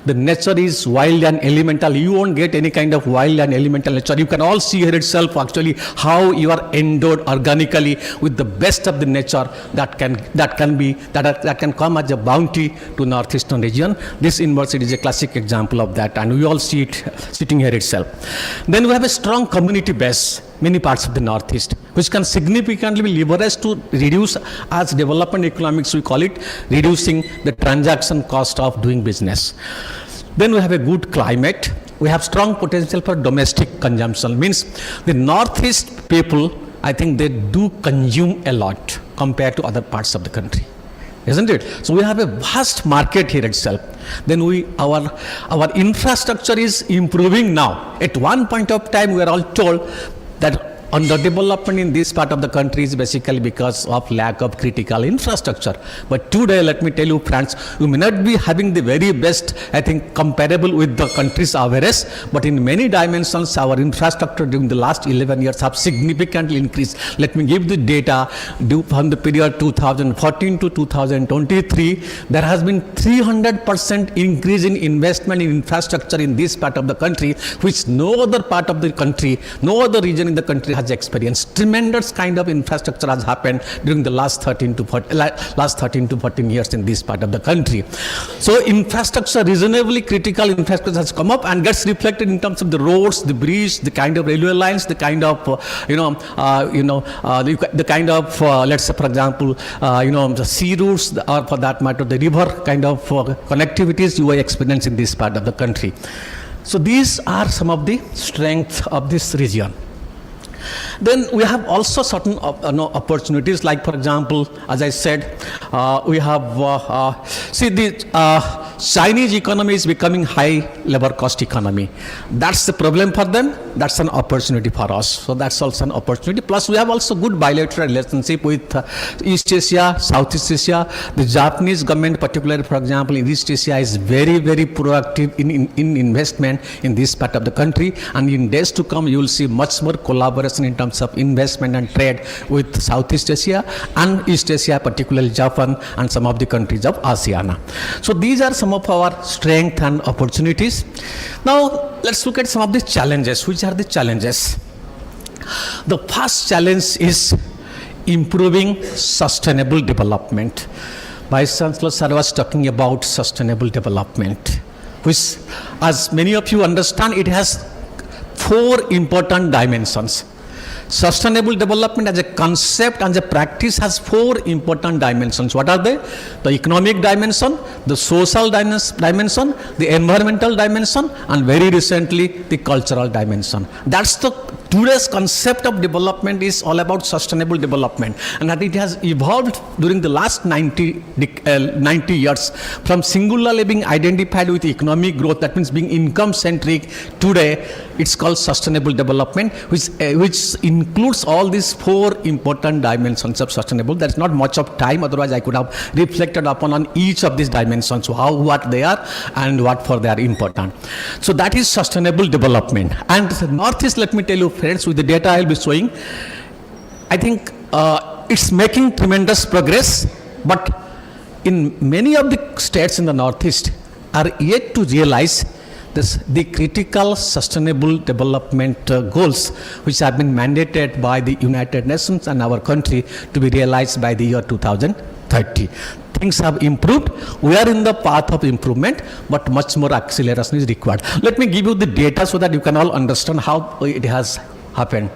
The nature is wild and elemental. You won't get any kind of wild and elemental nature. You can all see here itself actually how you are endowed organically with the best of the nature that can come as a bounty to Northeastern region. This university is a classic example of that, and we all see it sitting here itself. Then we have a strong community base. Many parts of the Northeast, which can significantly be leveraged to reduce, as development economics we call it, reducing the transaction cost of doing business. Then we have a good climate. We have strong potential for domestic consumption. Means the Northeast people, I think they do consume a lot compared to other parts of the country. Isn't it? So we have a vast market here itself. Then our infrastructure is improving now. At one point of time, we are all told that underdevelopment in this part of the country is basically because of lack of critical infrastructure. But today, let me tell you, friends, we may not be having the very best, I think, comparable with the country's average, but in many dimensions, our infrastructure during the last 11 years have significantly increased. Let me give the data from the period 2014 to 2023. There has been 300% increase in investment in infrastructure in this part of the country, which no other part of the country, no other region in the country has experienced. Tremendous kind of infrastructure has happened during the last 13 to 14 years in this part of the country. So infrastructure, reasonably critical infrastructure has come up and gets reflected in terms of the roads, the bridge, the kind of railway lines, the kind of the kind of let's say, for example, the sea routes, or for that matter the river kind of connectivities you are experiencing in this part of the country. So these are some of the strengths of this region. Then we have also certain opportunities, like for example, as I said, we have the Chinese economy is becoming high labor cost economy. That's the problem for them. That's an opportunity for us. So that's also an opportunity. Plus we have also good bilateral relationship with East Asia, Southeast Asia. The Japanese government, particularly for example in East Asia, is very, very proactive in investment in this part of the country. And in days to come, you will see much more collaboration in terms of investment and trade with Southeast Asia and East Asia, particularly Japan and some of the countries of ASEAN. So these are some of our strengths and opportunities. Now let's look at some of the challenges. Which are the challenges? The first challenge is improving sustainable development. Vice Chancellor Sir was talking about sustainable development, which, as many of you understand, it has 4 important dimensions. Sustainable development as a concept and a practice has 4 important dimensions. What are they? The economic dimension, the social dimension, the environmental dimension, and very recently the cultural dimension. That's today's concept of development is all about sustainable development, and that it has evolved during the last 90 years from singularly being identified with economic growth, that means being income centric. Today it's called sustainable development, which includes all these 4 important dimensions of sustainable. There's not much of time, otherwise I could have reflected upon on each of these dimensions, what they are and what for they are important. So that is sustainable development. And Northeast, let me tell you friends, with the data I'll be showing, I think it's making tremendous progress, but in many of the states in the Northeast are yet to realize the critical sustainable development goals which have been mandated by the United Nations and our country to be realized by the year 2030. things have improved. We are in the path of improvement, but much more acceleration is required. Let me give you the data so that you can all understand how it has happened.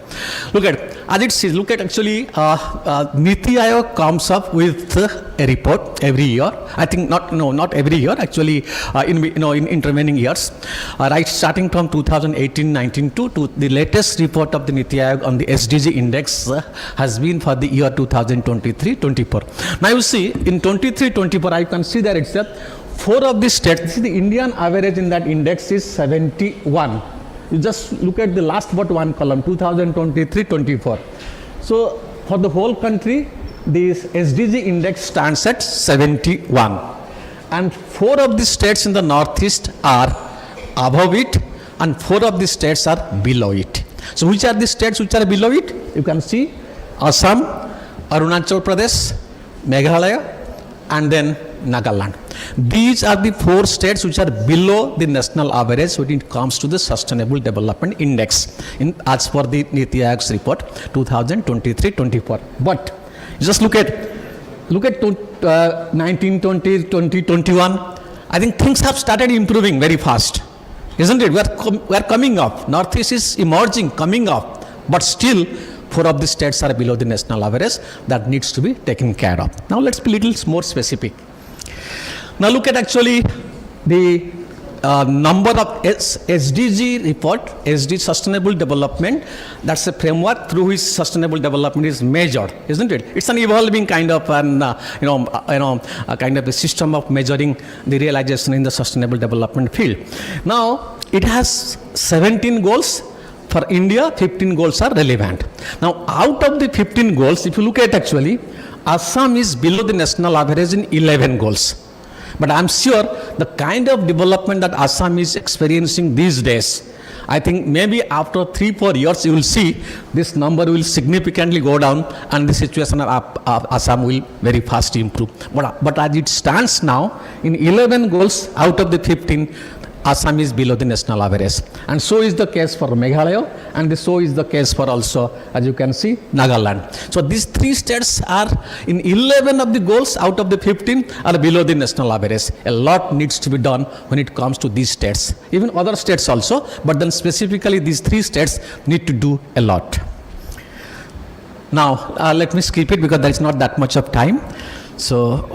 Look at, as it says, look at actually, Niti Aayog comes up with a report every year. I think not every year, actually, in intervening years, right, starting from 2018-19 to the latest report of the Niti Aayog on the SDG index has been for the year 2023-24. Now you see, in 23-24, I can see that it's 4 of the states. This is the Indian average in that index is 71. You just look at the last but one column, 2023-24. So for the whole country, this SDG index stands at 71. And 4 of the states in the northeast are above it, and 4 of the states are below it. So which are the states which are below it? You can see Assam, Arunachal Pradesh, Meghalaya, and then Nagaland. These are the 4 states which are below the national average when it comes to the Sustainable Development Index as per the Niti Aayog's report 2023-24. But just look at 19, 20, 2021. I think things have started improving very fast, isn't it? We are coming up. Northeast is emerging, coming up, but still 4 of the states are below the national average. That needs to be taken care of. Now let's be a little more specific. Now look at actually the number of SDG report, SDG Sustainable Development. That's a framework through which sustainable development is measured, isn't it? It's an evolving kind of a kind of a system of measuring the realization in the sustainable development field. Now it has 17 goals. For India, 15 goals are relevant. Now out of the 15 goals, if you look at actually, Assam is below the national average in 11 goals. But I'm sure the kind of development that Assam is experiencing these days, I think maybe after 3-4 years, you will see this number will significantly go down and the situation of Assam will very fast improve. But as it stands now, in 11 goals out of the 15, Assam is below the national average. And so is the case for Meghalaya, and so is the case for also, as you can see, Nagaland. So these 3 states are in 11 of the goals out of the 15 are below the national average. A lot needs to be done when it comes to these states. Even other states also, but then specifically these 3 states need to do a lot. Now, let me skip it because there is not that much of time. So,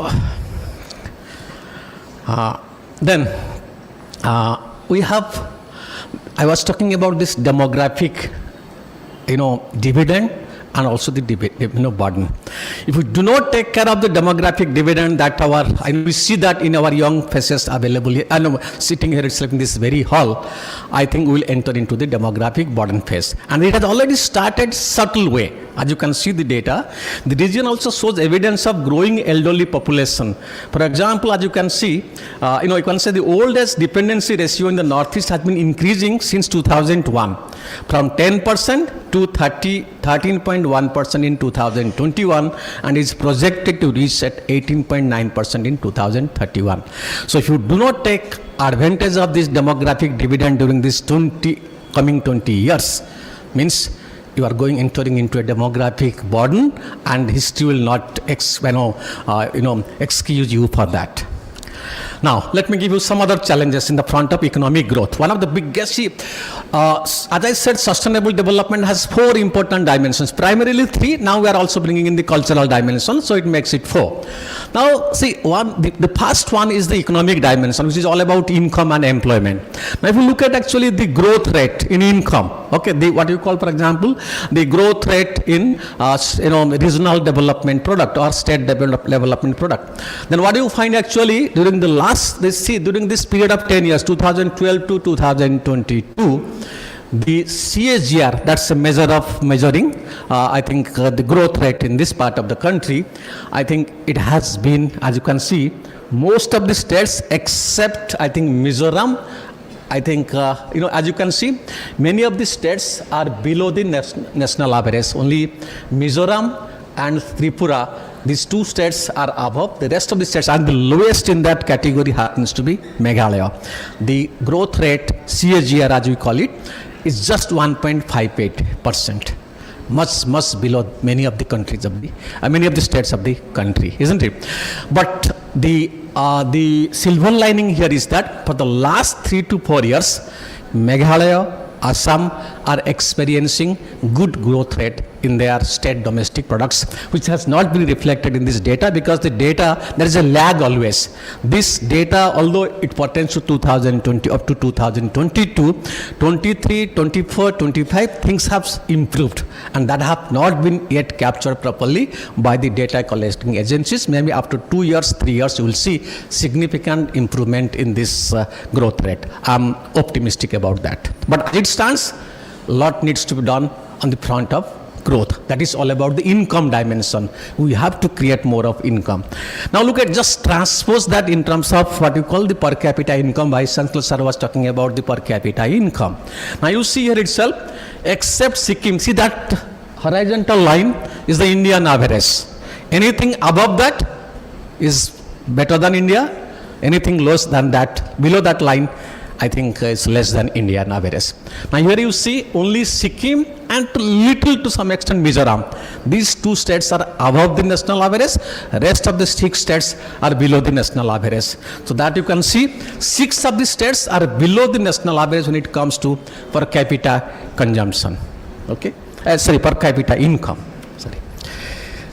I was talking about this demographic, dividend and also the burden. If we do not take care of the demographic dividend and we see that in our young faces available here, sitting here itself in this very hall, I think we will enter into the demographic burden phase. And it has already started subtle way. As you can see the data, the region also shows evidence of growing elderly population. For example, as you can see, you can say the old age dependency ratio in the Northeast has been increasing since 2001 from 10% to 13.1% in 2021 and is projected to reach at 18.9% in 2031. So if you do not take advantage of this demographic dividend during this coming 20 years, means you are entering into a demographic burden, and history will not excuse you for that. Now, let me give you some other challenges in the front of economic growth. One of the biggest, as I said, sustainable development has 4 important dimensions, primarily 3. Now we are also bringing in the cultural dimension, so it makes it 4. Now, see, the first one is the economic dimension, which is all about income and employment. Now, if you look at actually the growth rate in income, okay, what you call, for example, the growth rate in regional development product or state development product, then what do you find actually during the during this period of 10 years, 2012 to 2022, the CAGR, that's a measure of measuring, I think the growth rate in this part of the country, I think it has been, as you can see, most of the states except, I think, Mizoram, I think, as you can see, many of the states are below the national average. Only Mizoram and Tripura, these 2 states are above. The rest of the states, and the lowest in that category happens to be Meghalaya. The growth rate, CAGR as we call it, is just 1.58%. much below many of the countries of the, many of the states of the country, isn't it? But the silver lining here is that for the last 3 to 4 years, Meghalaya, Assam are experiencing good growth rate in their state domestic products, which has not been reflected in this data because the data, there is a lag always. This data, although it pertains to 2020 up to 2022, 23, 24, 25, things have improved and that have not been yet captured properly by the data collecting agencies. Maybe after 2 years, 3 years, you will see significant improvement in this growth rate. I'm optimistic about that. But as it stands, a lot needs to be done on the front of growth. That is all about the income dimension. We have to create more of income. Now look at, just transpose that in terms of what you call the per capita income. Vice Chancellor sir was talking about the per capita income. Now you see here itself, except Sikkim, see that horizontal line is the Indian average. Anything above that is better than India. Anything less than that, below that line, I think is less than Indian average. Now here you see only Sikkim and little to some extent Mizoram. These 2 states are above the national average. Rest of the 6 states are below the national average. So that you can see 6 of the states are below the national average when it comes to per capita consumption. Okay, per capita income.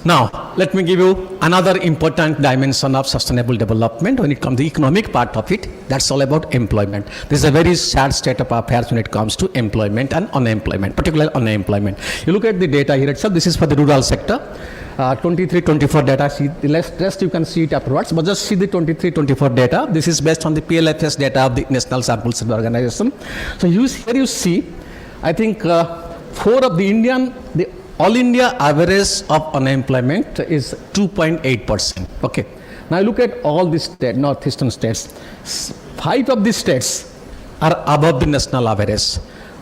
Now, let me give you another important dimension of sustainable development when it comes to the economic part of it. That's all about employment. This is a very sad state of affairs when it comes to employment and unemployment, particularly unemployment. You look at the data here itself. This is for the rural sector. 23-24 data, see the rest you can see it afterwards, but just see the 23-24 data. This is based on the PLFS data of the National Sample Survey Organization. So here you see, I think 4 of the All India average of unemployment is 2.8%. Okay. Now look at all these northeastern states. 5 of these states are above the national average.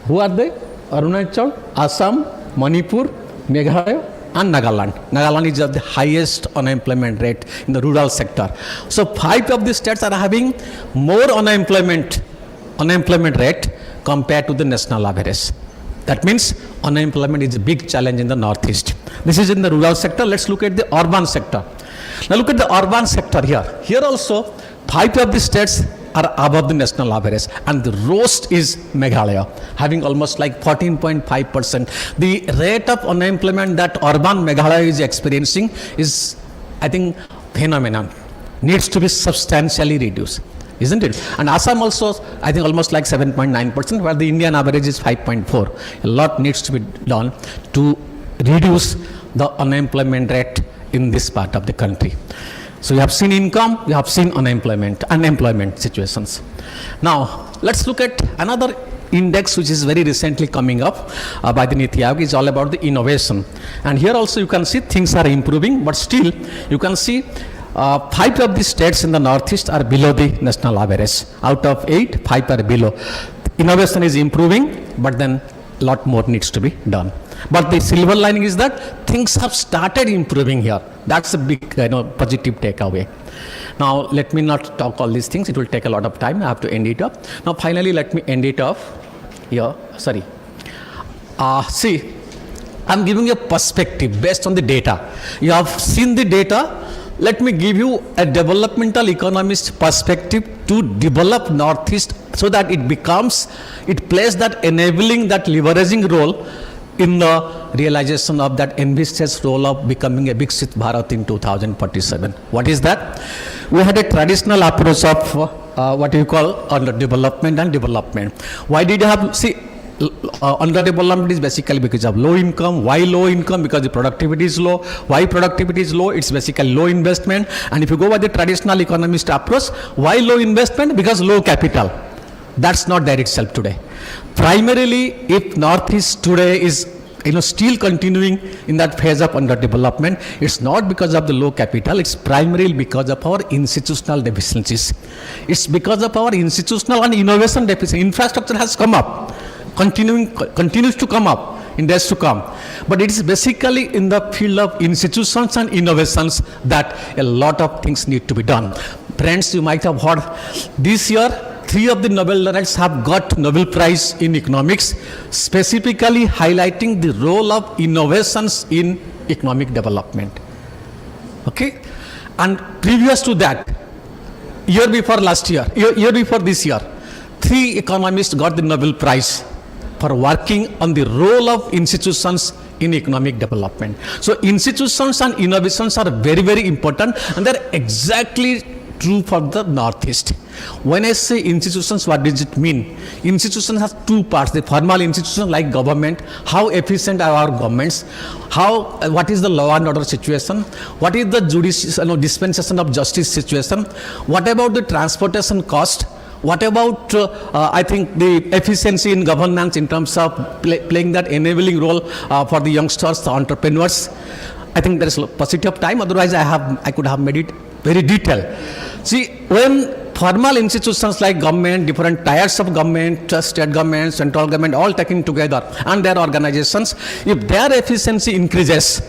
Who are they? Arunachal, Assam, Manipur, Meghalaya, and Nagaland. Nagaland is of the highest unemployment rate in the rural sector. So 5 of these states are having more unemployment rate compared to the national average. That means unemployment is a big challenge in the northeast. This is in the rural sector. Let's look at the urban sector. Now look at the urban sector here. Here also 5 of the states are above the national average, and the worst is Meghalaya, having almost like 14.5%. The rate of unemployment that urban Meghalaya is experiencing is, I think, phenomenon. Needs to be substantially reduced. Isn't it? And Assam also, I think almost like 7.9%, where the Indian average is 5.4. A lot needs to be done to reduce the unemployment rate in this part of the country. So you have seen income, you have seen unemployment situations. Now, let's look at another index which is very recently coming up by the Niti Aayog. Is all about the innovation. And here also you can see things are improving, but still you can see 5 of the states in the northeast are below the national average. Out of 8, 5 are below. Innovation is improving, but then a lot more needs to be done. But the silver lining is that things have started improving here. That's a big positive takeaway. Now let me not talk all these things. It will take a lot of time. I have to end it up. Now finally let me end it off here. See, I'm giving you a perspective based on the data. You have seen the data. Let me give you a developmental economist perspective to develop Northeast so that it plays that enabling, that leveraging role in the realization of that ambitious role of becoming a Viksit Bharat in 2047. What is that? We had a traditional approach of what you call underdevelopment and development. Why did you have, underdevelopment is basically because of low income. Why low income? Because the productivity is low. Why productivity is low? It's basically low investment. And if you go by the traditional economist approach, why low investment? Because low capital. That's not there itself today. Primarily, if Northeast today is still continuing in that phase of underdevelopment, it's not because of the low capital, it's primarily because of our institutional deficiencies. It's because of our institutional and innovation deficiency. Infrastructure has come up. Continues to come up in days to come. But it is basically in the field of institutions and innovations that a lot of things need to be done. Friends, you might have heard this year three of the Nobel laureates have got Nobel Prize in economics, specifically highlighting the role of innovations in economic development. Okay? And previous to that, year before this year, three economists got the Nobel Prize for working on the role of institutions in economic development. So institutions and innovations are very, very important, and they're exactly true for the Northeast. When I say institutions, what does it mean? Institutions has two parts: the formal institutions like government, how efficient are our governments, what is the law and order situation, what is the dispensation of justice situation, what about the transportation cost, what about I think the efficiency in governance in terms of playing that enabling role for the youngsters, the entrepreneurs. I think there is paucity of time, otherwise I could have made it very detailed. See, when formal institutions like government, different tiers of government, state government, central government, all taken together and their organizations, if their efficiency increases,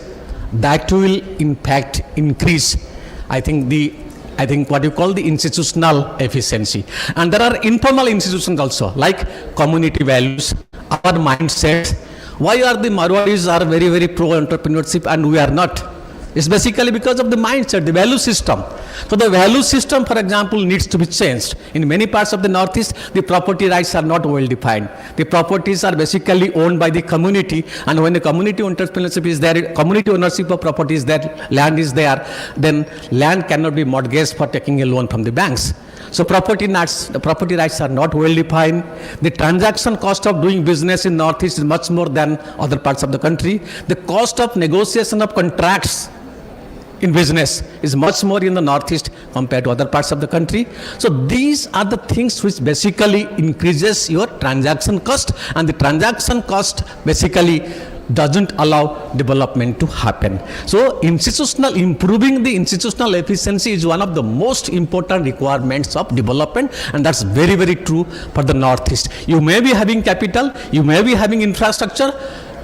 that will in fact increase, I think what you call the institutional efficiency. And there are informal institutions also, like community values, our mindsets. Why are the Marwadis are very, very pro-entrepreneurship and we are not? It's basically because of the mindset, the value system. So the value system, for example, needs to be changed. In many parts of the Northeast, the property rights are not well defined. The properties are basically owned by the community, and when the community entrepreneurship is there, community ownership of property is there, land is there, then land cannot be mortgaged for taking a loan from the banks. So property rights are not well defined. The transaction cost of doing business in Northeast is much more than other parts of the country. The cost of negotiation of contracts in business is much more in the Northeast compared to other parts of the country. So these are the things which basically increases your transaction cost, and the transaction cost basically doesn't allow development to happen. So improving the institutional efficiency is one of the most important requirements of development, and that's very, very true for the Northeast. You may be having capital, you may be having infrastructure.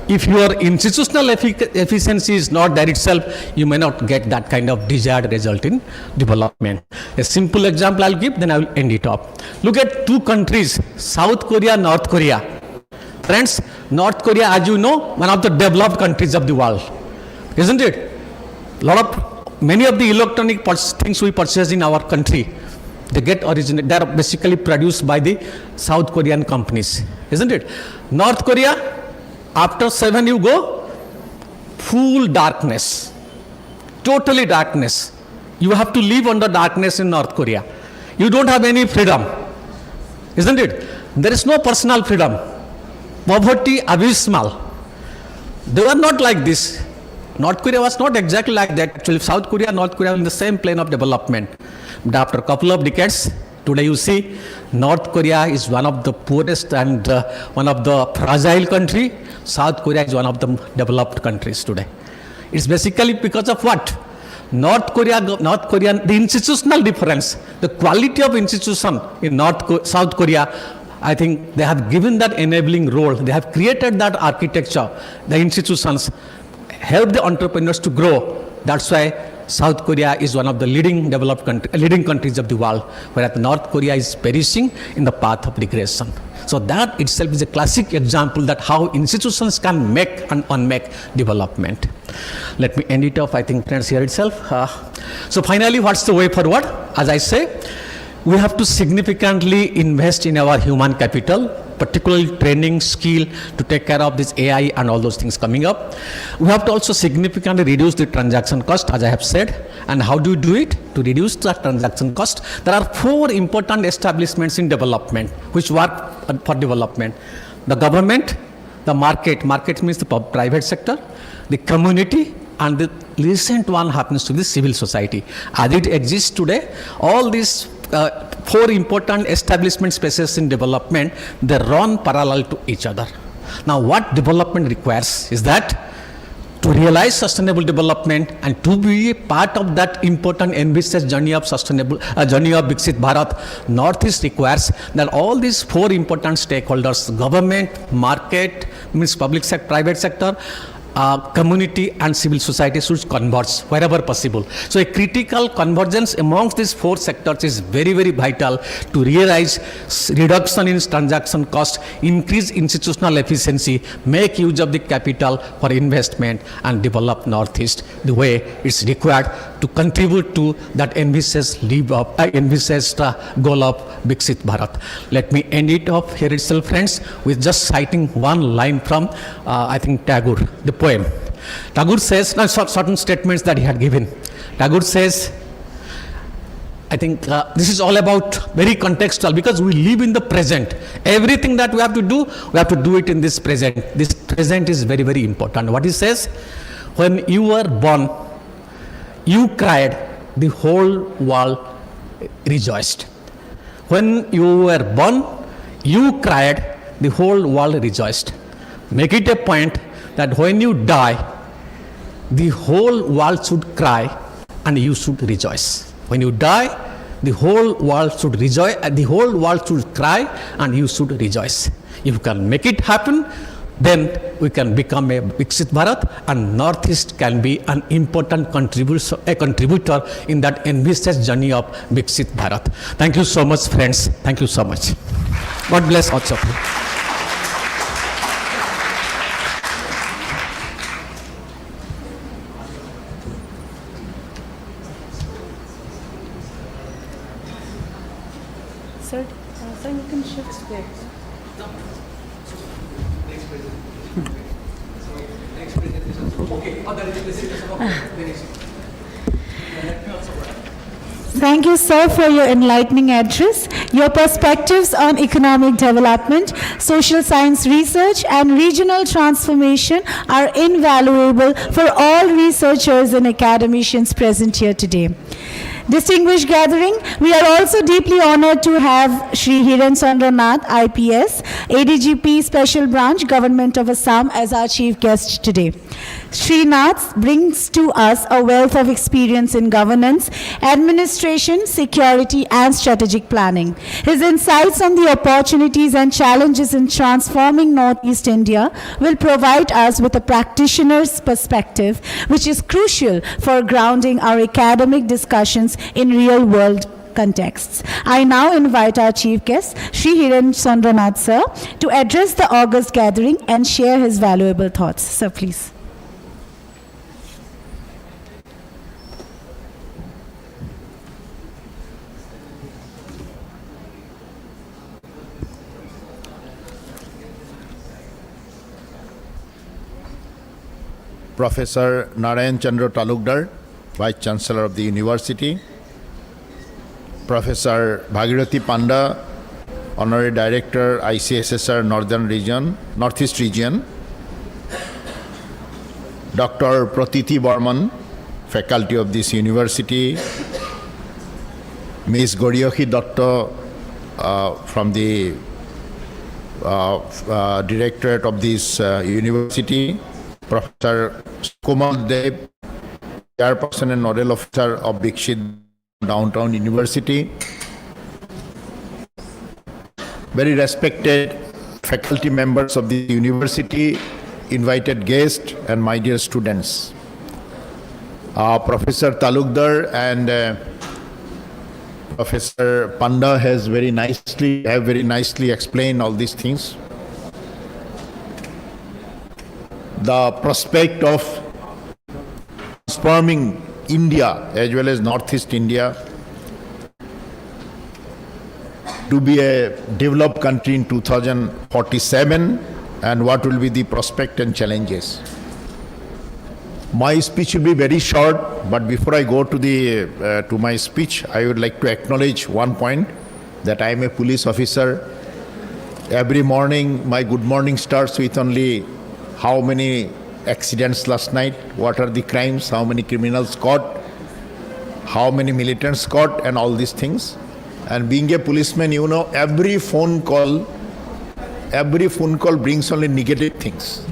If your institutional efficiency is not there itself, you may not get that kind of desired result in development. A simple example I'll give, then I will end it up. Look at two countries, South Korea, North Korea. Friends, North Korea, as you know, one of the developed countries of the world, isn't it? Many of the electronic things we purchase in our country, they are basically produced by the South Korean companies, isn't it? North Korea, after 7 you go, full darkness, totally darkness. You have to live under darkness in North Korea. You don't have any freedom, isn't it? There is no personal freedom. Poverty abysmal. They were not like this. North Korea was not exactly like that. Actually, South Korea and North Korea are in the same plane of development. But after a couple of decades, today you see North Korea is one of the poorest and one of the fragile country. South Korea is one of the developed countries today. It's basically because of what? North Korean, the institutional difference, the quality of institution in South Korea, I think they have given that enabling role. They have created that architecture. The institutions help the entrepreneurs to grow. That's why South Korea is one of the leading countries of the world, whereas North Korea is perishing in the path of regression. So that itself is a classic example that how institutions can make and unmake development. Let me end it off, I think, friends, here itself. So finally, what's the way forward? As I say, we have to significantly invest in our human capital, particularly training, skill to take care of this AI and all those things coming up. We have to also significantly reduce the transaction cost, as I have said. And how do you do it? To reduce the transaction cost, there are 4 important establishments in development which work for development. The government, the market means the private sector, the community, and the recent one happens to be civil society. As it exists today, all these 4 important establishment spaces in development, they run parallel to each other. Now what development requires is that to realize sustainable development and to be a part of that important ambitious journey of Viksit Bharat, Northeast requires that all these 4 important stakeholders, government, market, means public sector, private sector, community and civil society should converge wherever possible. So a critical convergence amongst these four sectors is very, very vital to realize reduction in transaction cost, increase institutional efficiency, make use of the capital for investment and develop Northeast the way it's required to contribute to that envisaged goal of Viksit Bharat. Let me end it off here itself, friends, with just citing one line from, I think, Tagore, the poem. Tagore says, certain statements that he had given. Tagore says, I think this is all about very contextual because we live in the present. Everything that we have to do it in this present. This present is very, very important. What he says, when you were born, you cried, the whole world rejoiced. When you were born, you cried, the whole world rejoiced. Make it a point that when you die, the whole world should cry and you should rejoice. When you die, the whole world should rejoice, the whole world should cry and you should rejoice. If you can make it happen, then we can become a Viksit Bharat and Northeast can be an important contributor in that envisaged journey of Viksit Bharat. Thank you so much, friends. Thank you so much. God bless all of you. Sir, you can shift there. Thank you, sir, for your enlightening address. Your perspectives on economic development, social science research, and regional transformation are invaluable for all researchers and academicians present here today. Distinguished gathering, we are also deeply honored to have Shri Hiren Chandra Nath, IPS, ADGP Special Branch, Government of Assam, as our chief guest today. Shri Nath brings to us a wealth of experience in governance, administration, security, and strategic planning. His insights on the opportunities and challenges in transforming Northeast India will provide us with a practitioner's perspective, which is crucial for grounding our academic discussions in real-world contexts. I now invite our chief guest, Shri Hiren Chandra Nath, sir, to address the August gathering and share his valuable thoughts. Sir, please. Professor Narayan Chandra Talukdar, Vice Chancellor of the University, Professor Bhagirathi Panda, Honorary Director, ICSSR Northeast Region, Dr. Pratiti Barman, Faculty of this University, Ms. Goriohi Datta from the Directorate of this University, Professor Sukumal Deb, Chairperson and Nodal Officer of Viksit Downtown University, very respected faculty members of the university, invited guests, and my dear students. Professor Talukdar and Professor Panda have very nicely explained all these things. The prospect of transforming India as well as Northeast India to be a developed country in 2047 and what will be the prospect and challenges. My speech will be very short, but before I go to my speech, I would like to acknowledge one point, that I am a police officer. Every morning, my good morning starts with only how many accidents last night, what are the crimes, how many criminals caught, how many militants caught, and all these things. And being a policeman, you know, every phone call brings only negative things,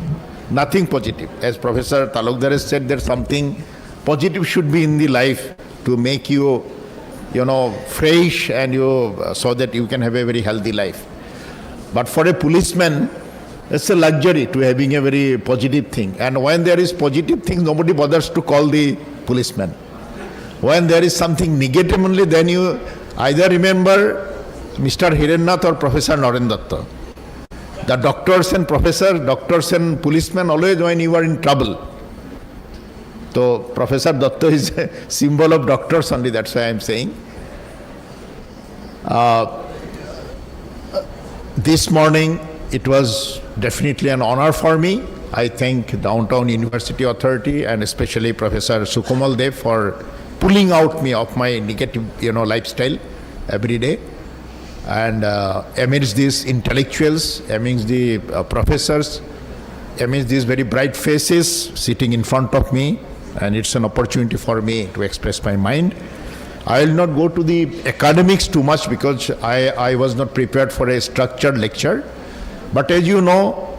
nothing positive. As Professor Talukdar has said, that something positive should be in the life to make you, fresh and so that you can have a very healthy life. But for a policeman, It's a luxury to having a very positive thing. And when there is positive thing, nobody bothers to call the policeman. When there is something negative only, then you either remember Mr. Hirennath or Professor Narendatta. The doctors and professors, doctors and policemen, always when you are in trouble. So Professor Datta is a symbol of doctors only, that's why I am saying. This morning, it was definitely an honor for me. I thank Downtown University Authority and especially Professor Sukamal Dev for pulling out me of my negative, lifestyle every day. And amidst these intellectuals, amidst the professors, amidst these very bright faces sitting in front of me, and it's an opportunity for me to express my mind. I will not go to the academics too much because I was not prepared for a structured lecture. But as you know,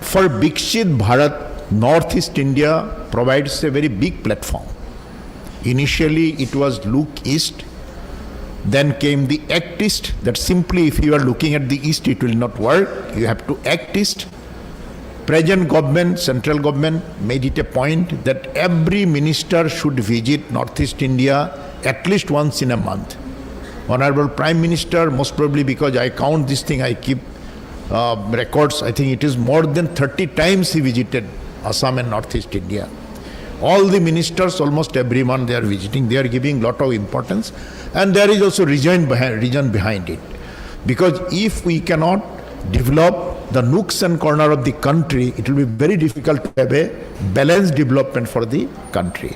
for Viksit Bharat, Northeast India provides a very big platform. Initially, it was look east, then came the act east, that simply if you are looking at the east, it will not work. You have to act east. Present government, central government made it a point that every minister should visit Northeast India at least once in a month. Honorable Prime Minister, most probably because I count this thing, I keep records, I think it is more than 30 times he visited Assam and Northeast India. All the ministers, almost every month they are visiting, they are giving lot of importance, and there is also reason behind it. Because if we cannot develop the nooks and corners of the country, it will be very difficult to have a balanced development for the country.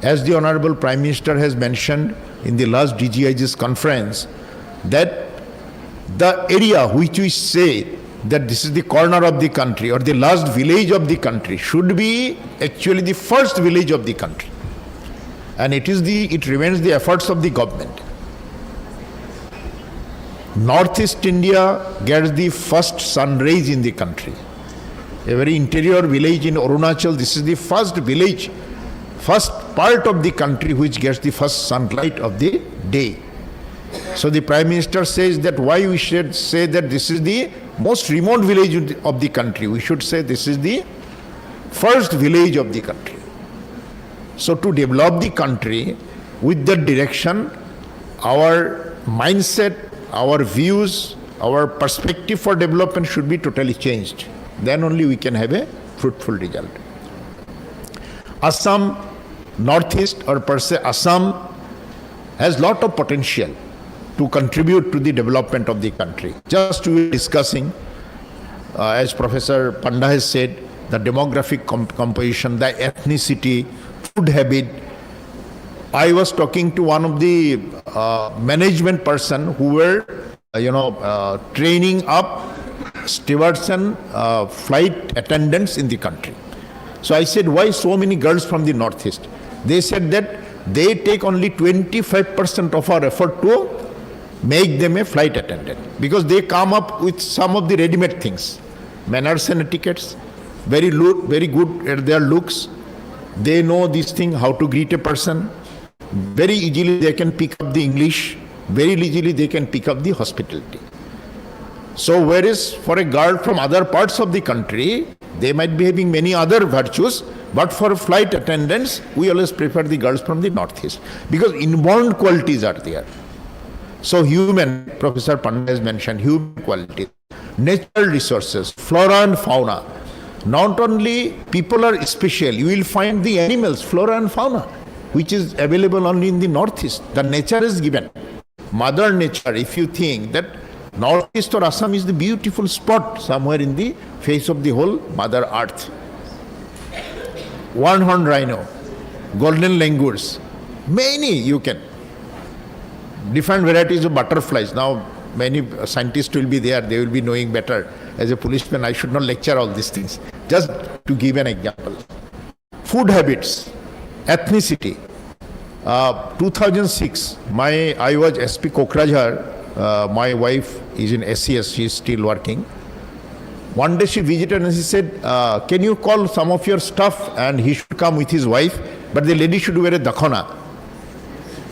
As the Honorable Prime Minister has mentioned in the last DGIG's conference, that the area which we say that this is the corner of the country or the last village of the country should be actually the first village of the country. And it remains the efforts of the government. Northeast India gets the first sun rays in the country. A very interior village in Arunachal, this is the first village, first part of the country which gets the first sunlight of the day. So the Prime Minister says that why we should say that this is the most remote village of the country. We should say this is the first village of the country. So to develop the country with that direction, our mindset, our views, our perspective for development should be totally changed. Then only we can have a fruitful result. Assam, Northeast or per se Assam has lot of potential to contribute to the development of the country. Just we were discussing, as Professor Panda has said, the demographic composition, the ethnicity, food habit. I was talking to one of the management person who were, training up stewards and flight attendants in the country. So I said, why so many girls from the Northeast? They said that they take only 25% of our effort to make them a flight attendant because they come up with some of the ready-made things, manners and etiquettes, very good at their looks. They know this thing, how to greet a person. Very easily they can pick up the English. Very easily they can pick up the hospitality. So whereas for a girl from other parts of the country, they might be having many other virtues, but for flight attendants, we always prefer the girls from the Northeast because inborn qualities are there. So human, Professor Panda has mentioned, human qualities, natural resources, flora and fauna. Not only people are special, you will find the animals, flora and fauna, which is available only in the Northeast. The nature is given. Mother Nature, if you think that Northeast or Assam is the beautiful spot somewhere in the face of the whole Mother Earth. One-horned rhino, golden langurs, many you can. Different varieties of butterflies. Now, many scientists will be there, they will be knowing better. As a policeman, I should not lecture all these things. Just to give an example. Food habits, ethnicity. 2006, I was SP Kokrajhar. My wife is in SES, she is still working. One day she visited and she said, can you call some of your staff and he should come with his wife, but the lady should wear a dakhana.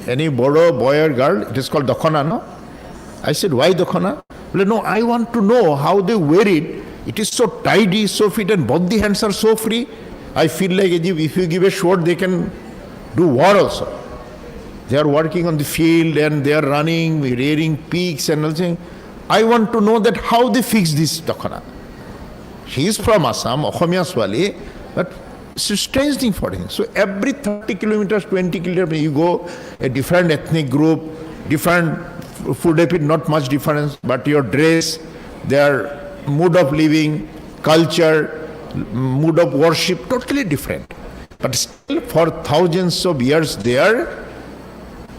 Any Bodo boy or girl, it is called dakhana, no? I said, why dakhana? Well, no, I want to know how they wear it. It is so tidy, so fit, and both the hands are so free. I feel like if you give a sword, they can do war also. They are working on the field and they are running, rearing pigs and all things. I want to know that how they fix this Dakhana. He is from Assam, Okhomia Swali, but it's a strange thing for him. So every 30 kilometers, 20 kilometers, you go, a different ethnic group, different food habit, not much difference, but your dress, their mood of living, culture, mood of worship, totally different. But still for thousands of years they are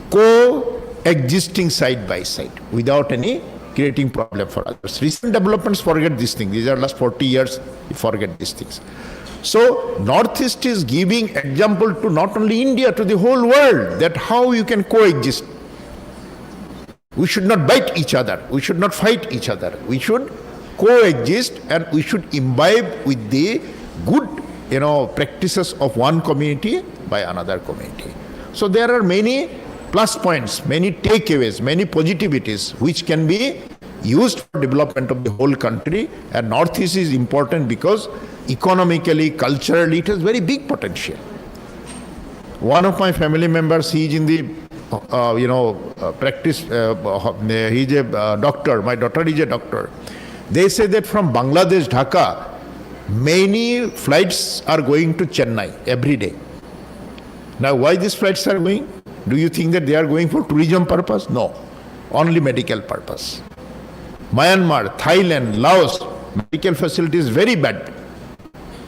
co-existing side by side without any creating problem for others. Recent developments forget these things. These are last 40 years, you forget these things. So Northeast is giving example to not only India, to the whole world, that how you can coexist. We should not bite each other. We should not fight each other. We should coexist and we should imbibe with the good, practices of one community by another community. So there are many plus points, many takeaways, many positivities which can be used for development of the whole country. And Northeast is important because economically, culturally, it has very big potential. One of my family members, he is in the practice, he is a doctor. My daughter is a doctor. They say that from Bangladesh, Dhaka, many flights are going to Chennai every day. Now, why these flights are going? Do you think that they are going for tourism purpose? No, only medical purpose. Myanmar, Thailand, Laos, medical facility is very bad.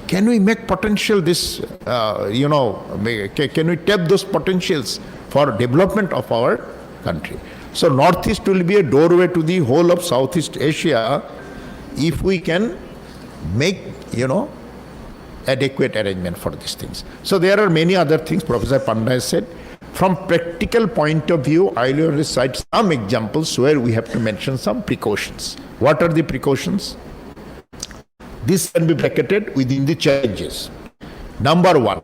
Can we make potential this, can we tap those potentials for development of our country? So Northeast will be a doorway to the whole of Southeast Asia if we can make, adequate arrangement for these things. So there are many other things Professor Panda has said. From practical point of view, I will cite some examples where we have to mention some precautions. What are the precautions? This can be bracketed within the challenges. Number one,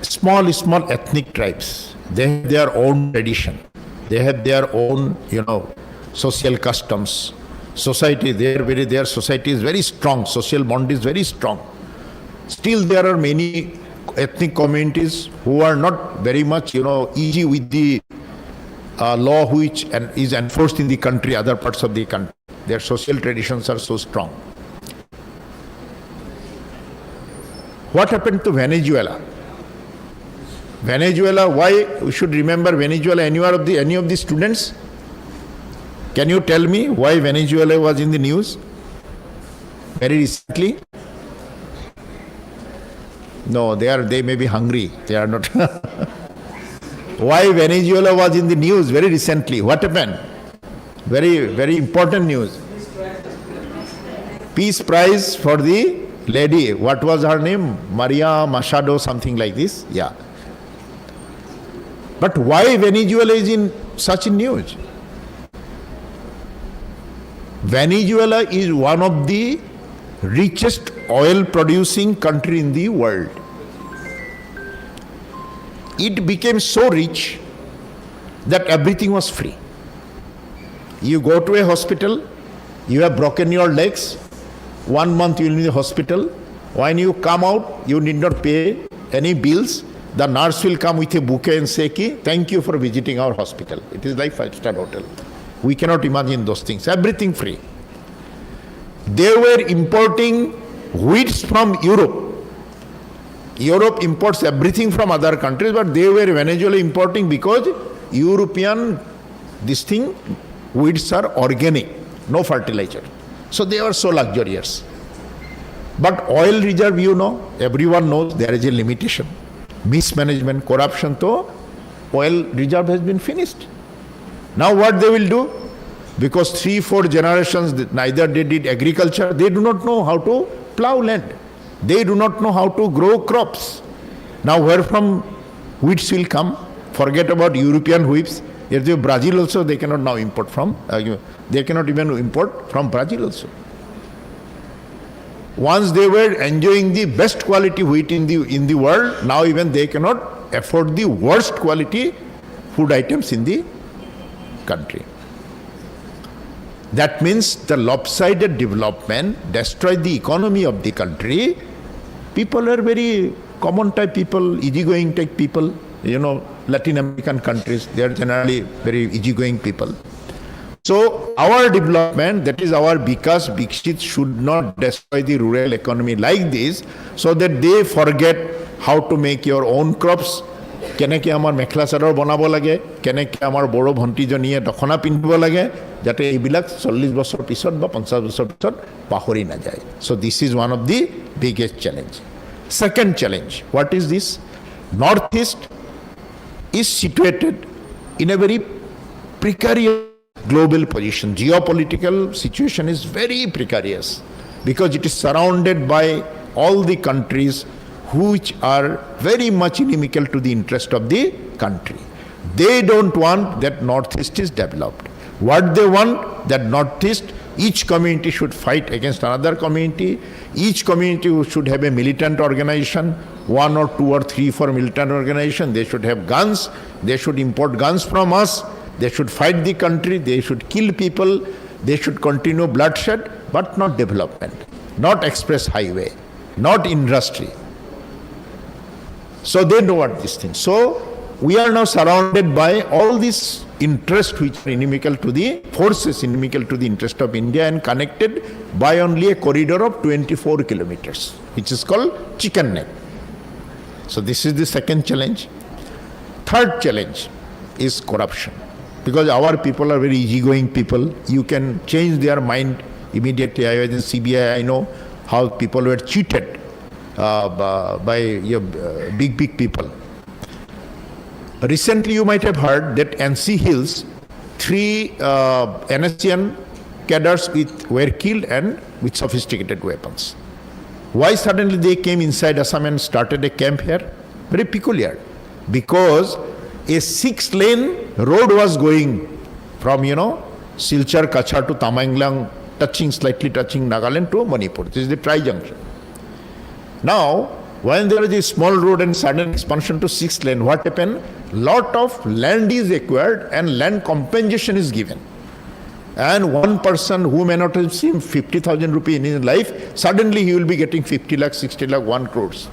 small ethnic tribes, they have their own tradition. They have their own, social customs. Society, their society is very strong. Social bond is very strong. Still, there are many ethnic communities who are not very much, easy with the law which is enforced in the country, other parts of the country. Their social traditions are so strong. What happened to Venezuela? Venezuela, why we should remember Venezuela? Any of the students? Can you tell me why Venezuela was in the news very recently? No, they may be hungry. They are not. Why Venezuela was in the news very recently? What happened? Very, very important news. Peace Prize for the lady. What was her name? Maria Machado, something like this. Yeah. But why Venezuela is in such news? Venezuela is one of the richest oil producing country in the world. It became so rich that everything was free. You go to a hospital, you have broken your legs, 1 month you will be in the hospital. When you come out, you need not pay any bills. The nurse will come with a bouquet and say, thank you for visiting our hospital. It is like 5-star hotel. We cannot imagine those things. Everything free. They were importing wheats from Europe. Europe imports everything from other countries, but they were Venezuela importing because European, wheats are organic, no fertilizer. So they were so luxurious. But oil reserve, everyone knows there is a limitation. Mismanagement, corruption, so oil reserve has been finished. Now what they will do? Because 3-4 generations, neither they did agriculture, they do not know how to plow land. They do not know how to grow crops. Now where from wheats will come? Forget about European wheats. If they Brazil also, they cannot now import from, they cannot even import from Brazil also. Once they were enjoying the best quality wheat in the world, now even they cannot afford the worst quality food items in the country. That means the lopsided development destroyed the economy of the country. People are very common type people, easygoing type people. Latin American countries, they are generally very easygoing people. So our development, that is our Vikas Viksit, should not destroy the rural economy like this, so that they forget how to make your own crops. কেনেকৈ আমাৰ মেখেলা চাদৰ বনাব লাগে, কেনেকৈ আমাৰ বড়ো ভণ্টিজনীয়ে দখনা পিন্ধিব লাগে, যাতে এইবিলাক 40 বছৰ পিছত বা 50 বছৰ পিছত পাহৰি নাযায়. So this is one of the biggest challenge. Second challenge, what is this? Northeast is situated in a very precarious global position. Geopolitical situation is very precarious because it is surrounded by all the countries which are very much inimical to the interest of the country. They don't want that Northeast is developed. What they want, that Northeast, each community should fight against another community. Each community should have a militant organization, 1 or 2 or 3 for militant organization. They should have guns. They should import guns from us. They should fight the country. They should kill people. They should continue bloodshed, but not development, not express highway, not industry. So they know what these things. So we are now surrounded by all these interests which are inimical to the forces, inimical to the interest of India, and connected by only a corridor of 24 kilometers, which is called chicken neck. So this is the second challenge. Third challenge is corruption. Because our people are very easygoing people. You can change their mind immediately. I was in CBI, I know how people were cheated by big people. Recently, you might have heard that NC Hills, 3 NSCN cadres were killed and with sophisticated weapons. Why suddenly they came inside Assam and started a camp here? Very peculiar. Because a 6-lane road was going from, Silchar, Kachar to Tamanglang, slightly touching Nagaland to Manipur. This is the tri-junction. Now, when there is a small road and sudden expansion to 6-lane, what happened? Lot of land is acquired and land compensation is given. And one person who may not have seen 50,000 rupees in his life, suddenly he will be getting 50 lakh, 60 lakh, 1 crores.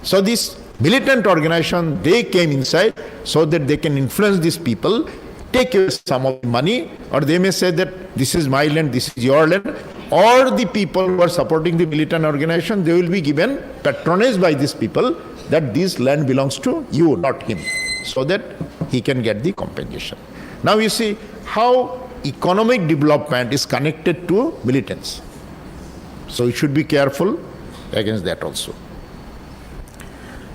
So this militant organization, they came inside so that they can influence these people, take some of the money, or they may say that this is my land, this is your land. Or the people who are supporting the militant organization, they will be given patronage by these people that this land belongs to you, not him, so that he can get the compensation. Now you see how economic development is connected to militants. So you should be careful against that also.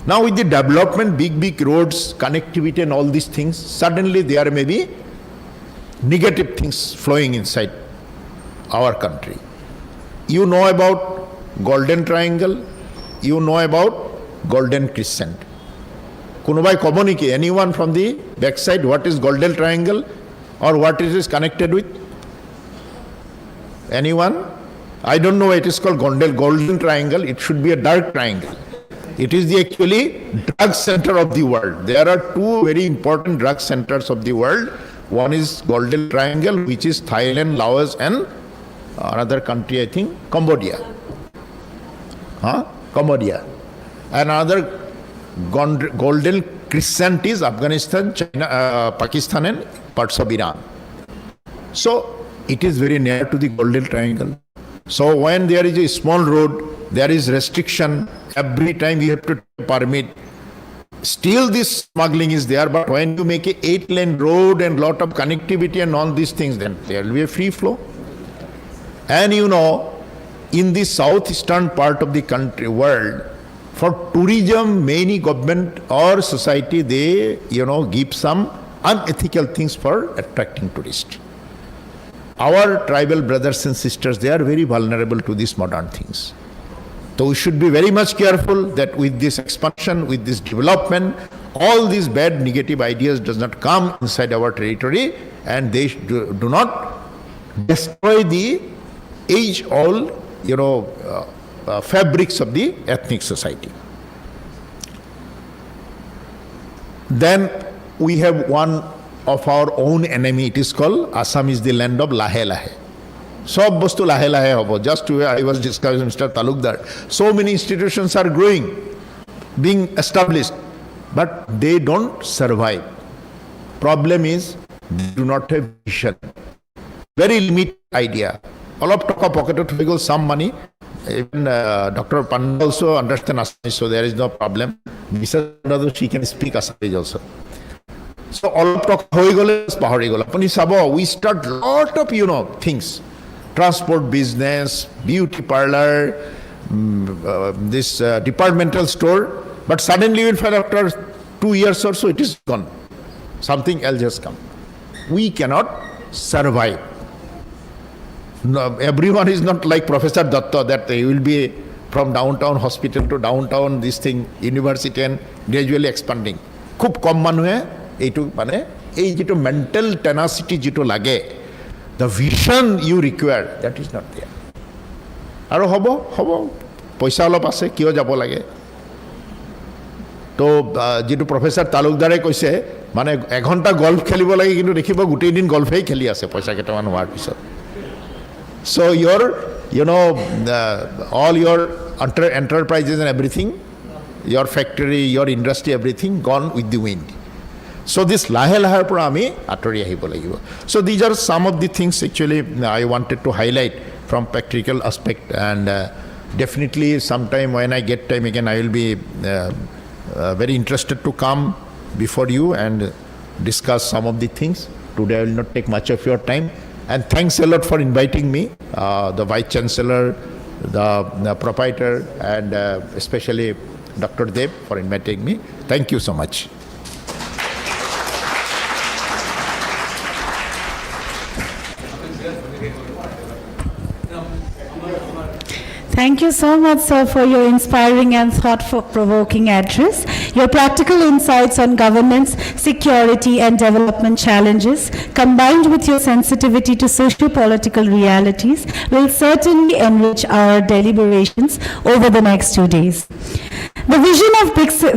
Now with the development, big roads, connectivity and all these things, suddenly there may be negative things flowing inside our country. You know about Golden Triangle, you know about Golden Crescent. Kunubai Komonike, anyone from the backside, what is Golden Triangle or what it is connected with? Anyone? I don't know why it is called Golden Triangle. It should be a dark triangle. It is the actually drug center of the world. There are 2 very important drug centers of the world. One is Golden Triangle, which is Thailand, Laos, and another country, I think, Cambodia. Cambodia. Another Golden Crescent is Afghanistan, China, Pakistan, and parts of Iran. So it is very near to the Golden Triangle. So when there is a small road, there is restriction. Every time you have to permit. Still this smuggling is there, but when you make a 8-lane road and lot of connectivity and all these things, then there will be a free flow. And in the southeastern part of the country, world, for tourism, many government or society, they, give some unethical things for attracting tourists. Our tribal brothers and sisters, they are very vulnerable to these modern things. So we should be very much careful that with this expansion, with this development, all these bad negative ideas does not come inside our territory, and they do not destroy the age-old, fabrics of the ethnic society. Then we have one of our own enemy. It is called Assam is the land of lahe lahe. Sob bostu lahe lahe hobo. Just today I was discussing with Mr. Talukdar. So many institutions are growing, being established, but they don't survive. Problem is, they do not have vision. Very limited idea. All of talk pocket of some money. Even Dr. Panda also understands Assamese, so there is no problem. Mrs. she can speak Assamese also. So all of talk we start lot of things. Transport business, beauty parlor, this departmental store. But suddenly we find after 2 years or so it is gone. Something else has come. We cannot survive. No, everyone is not like Professor Datta that he will be from downtown hospital to downtown this thing university and gradually expanding. খুব কম মানুহে এইটো মানে এই যেটো mental tenacity যেটো লাগে the vision you require that is not there. আৰু হ'ব পইচা অলপ আছে কিয় যাব লাগে তো যেটো প্ৰফেসৰ তালুকদাৰে কৈছে মানে 1 ঘন্টা গল্ফ খেলিব লাগে কিন্তু দেখিব গোটেই দিন গল্ফেই খেলি আছে পইচা কেইটামান হোৱাৰ পিছত. So your, all your enterprises and everything, your factory, your industry, everything gone with the wind. So this lahe lahe pura ami atori ahibo lagibo. So these are some of the things actually I wanted to highlight from practical aspect, and definitely sometime when I get time again I will be very interested to come before you and discuss some of the things. Today I will not take much of your time. And thanks a lot for inviting me, the Vice Chancellor, the proprietor, and especially Dr. Deb for inviting me. Thank you so much. Thank you so much, sir, for your inspiring and thought-provoking address. Your practical insights on governance, security, and development challenges, combined with your sensitivity to socio-political realities, will certainly enrich our deliberations over the next 2 days. The vision of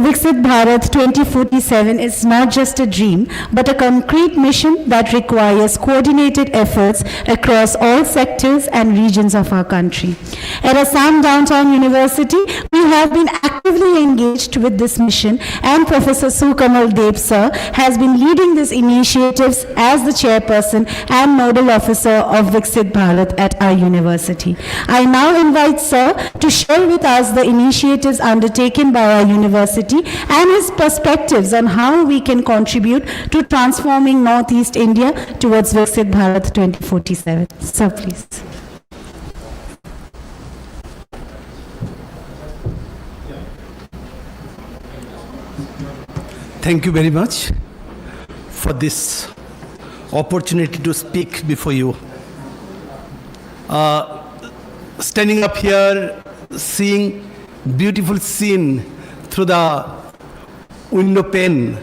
Viksit Bharat 2047 is not just a dream, but a concrete mission that requires coordinated efforts across all sectors and regions of our country. At Assam Downtown University, we have been actively engaged with this mission, and Professor Sukamal Deb sir has been leading these initiatives as the chairperson and nodal officer of Viksit Bharat at our university. I now invite sir to share with us the initiatives undertaken by our university and his perspectives on how we can contribute to transforming Northeast India towards Viksit Bharat 2047. Sir, please. Thank you very much for this opportunity to speak before you. Standing up here, seeing beautiful scene through the window pane,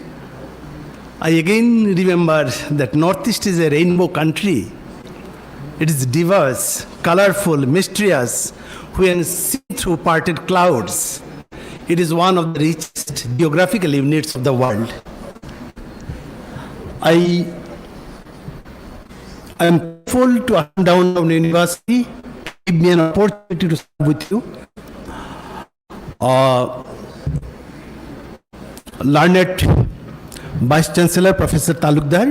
I again remember that Northeast is a rainbow country. It is diverse, colorful, mysterious, when seen through parted clouds. It is one of the richest geographical units of the world. I am thankful to Assam Downtown University to give me an opportunity to speak with you. Learned Vice Chancellor Professor Talukdar,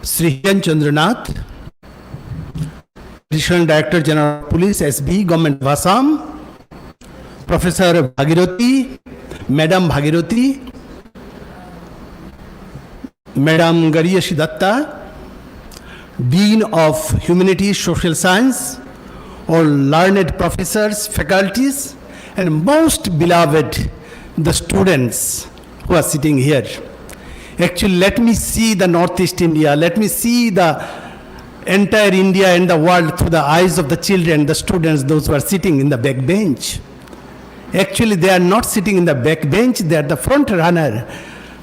Sri Hiren Chandranath, Additional Director General of Police, SB, Government of Assam, Professor Bhagirathi, Madam Bhagirathi, Madam Gariyashi Datta, Dean of Humanities, Social Science, all learned professors, faculties, and most beloved, the students who are sitting here. Actually, let me see the Northeast India, let me see the entire India and the world through the eyes of the children, the students, those who are sitting in the back bench. Actually, they are not sitting in the back bench, they are the front runner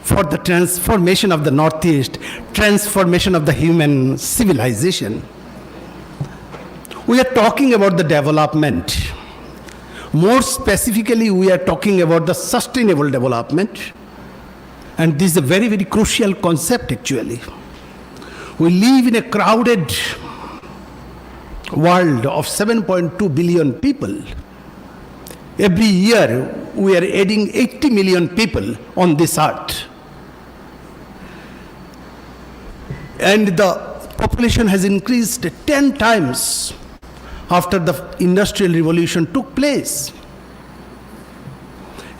for the transformation of the Northeast, transformation of the human civilization. We are talking about the development. More specifically, we are talking about the sustainable development. And this is a very, very crucial concept actually. We live in a crowded world of 7.2 billion people. Every year, we are adding 80 million people on this earth. And the population has increased 10 times after the Industrial Revolution took place.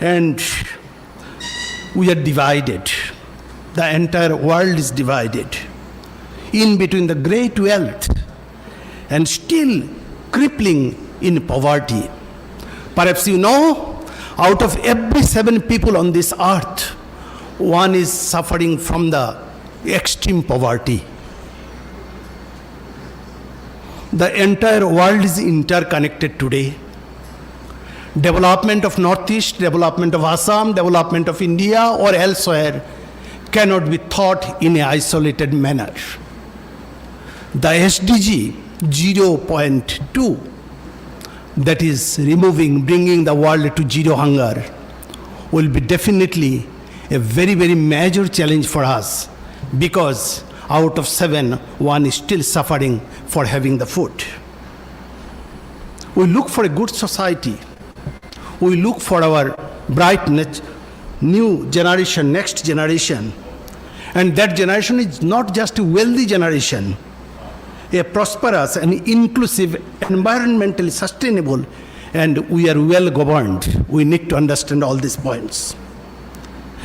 And we are divided. The entire world is divided in between the great wealth and still crippling in poverty. Perhaps you know, out of every 7 people on this earth, 1 is suffering from the extreme poverty. The entire world is interconnected today. Development of Northeast, development of Assam, development of India or elsewhere cannot be thought in an isolated manner. The SDG 0.2, that is bringing the world to zero hunger, will be definitely a very, very major challenge for us, because out of 7, 1 is still suffering for having the food. We look for a good society. We look for our bright new generation, next generation. And that generation is not just a wealthy generation, a prosperous and inclusive, environmentally sustainable, and we are well governed. We need to understand all these points.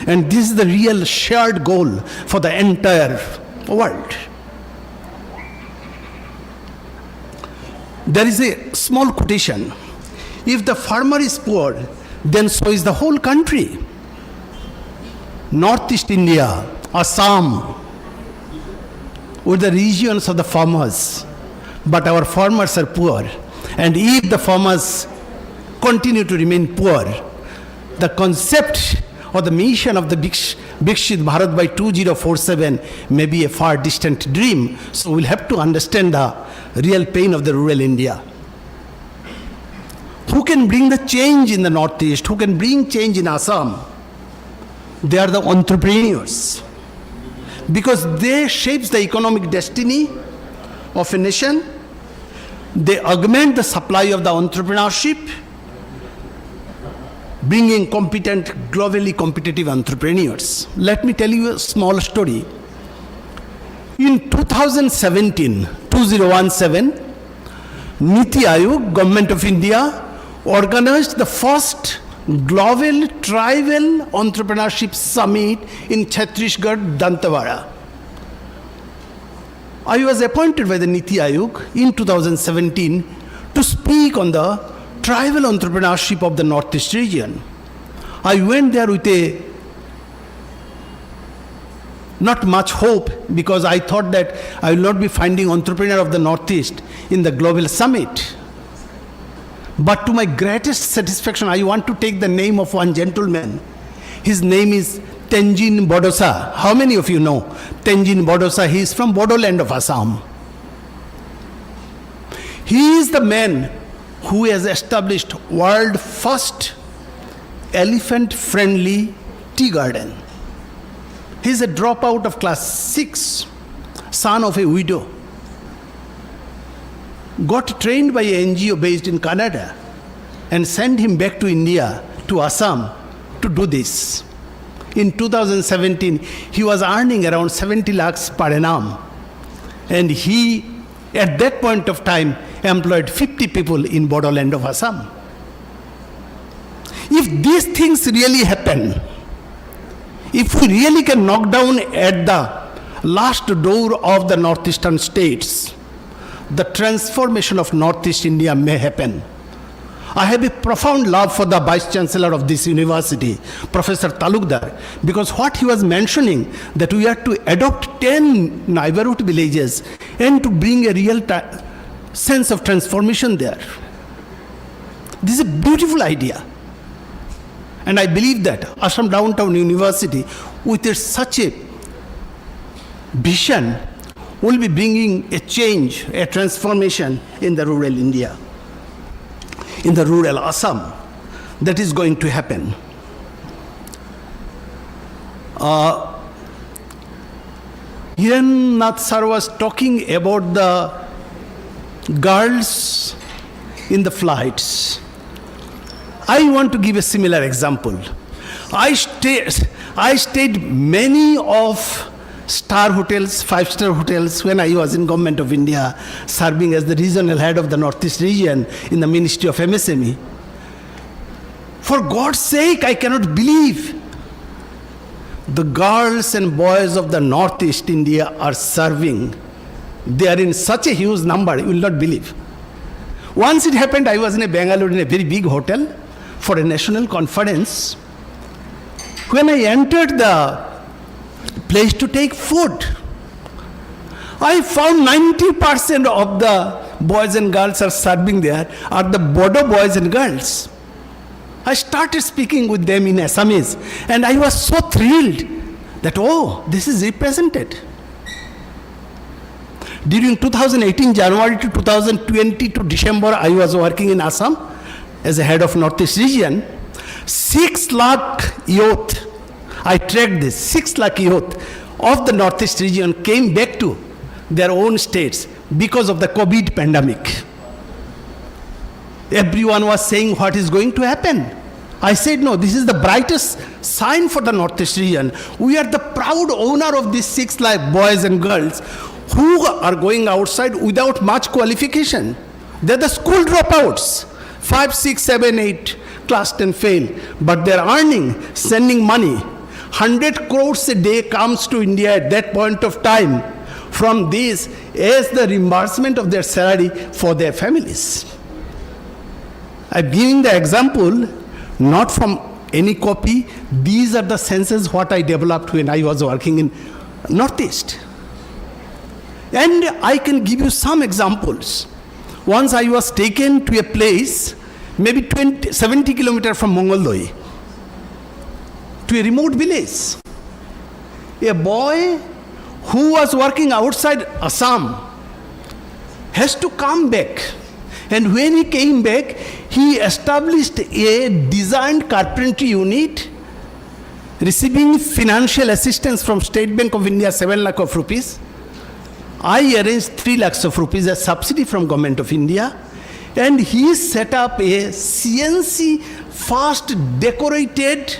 And this is the real shared goal for the entire world. There is a small quotation. If the farmer is poor, then so is the whole country. Northeast India, Assam, were the regions of the farmers, but our farmers are poor. And if the farmers continue to remain poor, the concept or the mission of the Viksit Bharat by 2047 may be a far distant dream. So we'll have to understand the real pain of the rural India. Who can bring the change in the Northeast? Who can bring change in Assam? They are the entrepreneurs, because they shapes the economic destiny of a nation. They augment the supply of the entrepreneurship, bringing competent, globally competitive entrepreneurs. Let me tell you a small story. In 2017, Niti Aayog, Government of India, organized the first global tribal entrepreneurship summit in Chhattisgarh, Dantewada. I was appointed by the Niti Aayog in 2017 to speak on the tribal entrepreneurship of the Northeast region. I went there with not much hope, because I thought that I will not be finding entrepreneur of the Northeast in the global summit. But to my greatest satisfaction, I want to take the name of one gentleman. His name is Tenzin Bodosa. How many of you know Tenzin Bodosa? He is from Bodoland of Assam. He is the man who has established world first elephant-friendly tea garden. He is a dropout of class 6, son of a widow. Got trained by an NGO based in Canada and sent him back to India, to Assam, to do this. In 2017, he was earning around 70 lakhs per annum. And he, at that point of time, employed 50 people in Bodoland of Assam. If these things really happen, if we really can knock down at the last door of the northeastern states, the transformation of Northeast India may happen. I have a profound love for the Vice Chancellor of this university, Professor Talukdar, because what he was mentioning, that we are to adopt 10 neighborhood villages and to bring a real sense of transformation there. This is a beautiful idea. And I believe that Assam Downtown University, with such a vision, will be bringing a change, a transformation in the rural India. in the rural Assam that is going to happen. Hiran Nath sir was talking about the girls in the flights. I want to give a similar example. I stayed many of star hotels, five-star hotels when I was in Government of India, serving as the regional head of the Northeast region in the Ministry of MSME. For God's sake, I cannot believe the girls and boys of the Northeast India are serving. They are in such a huge number, you will not believe. Once it happened, I was in Bangalore in a very big hotel for a national conference. When I entered the place to take food, I found 90% of the boys and girls are serving there are the Bodo boys and girls. I started speaking with them in Assamese, and I was so thrilled that, oh, this is represented. During 2018, January to 2020 to December, I was working in Assam as a head of Northeast region. 6 lakh youth, I tracked this, 6 lakh youth of the Northeast region came back to their own states because of the COVID pandemic. Everyone was saying what is going to happen. I said, no, this is the brightest sign for the Northeast region. We are the proud owner of these 6 lakh boys and girls who are going outside without much qualification. They're the school dropouts, 5, 6, 7, 8, class 10 fail, but they're earning, sending money. 100 crores a day comes to India at that point of time from this as the reimbursement of their salary for their families. I'm giving the example not from any copy. These are the senses what I developed when I was working in Northeast. And I can give you some examples. Once I was taken to a place, maybe 70 kilometers from Mongoldoi, to a remote village. A boy who was working outside Assam has to come back. And when he came back, he established a designed carpentry unit, receiving financial assistance from State Bank of India, 7 lakh of rupees. I arranged 3 lakhs of rupees as subsidy from Government of India. And he set up a CNC fast decorated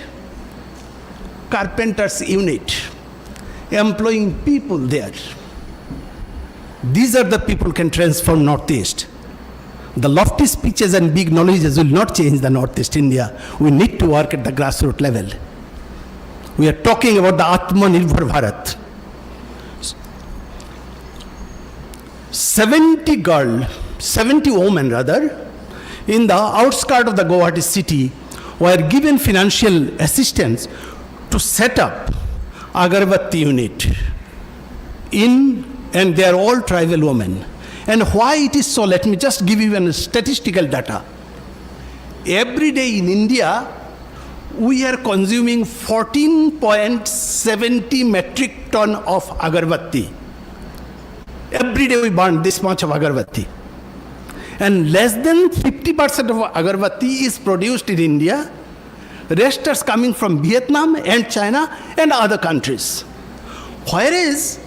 carpenter's unit, employing people there. These are the people who can transform Northeast. The lofty speeches and big knowledges will not change the Northeast India. We need to work at the grassroots level. We are talking about the Atmanirbhar Bharat. 70 women in the outskirts of the Guwahati city were given financial assistance to set up Agarbatti unit and they are all tribal women. And why it is so, let me just give you a statistical data. Every day in India, we are consuming 14.70 metric ton of agarbatti. Every day we burn this much of agarbatti. And less than 50% of agarbatti is produced in India. Rest is coming from Vietnam and China and other countries. Whereas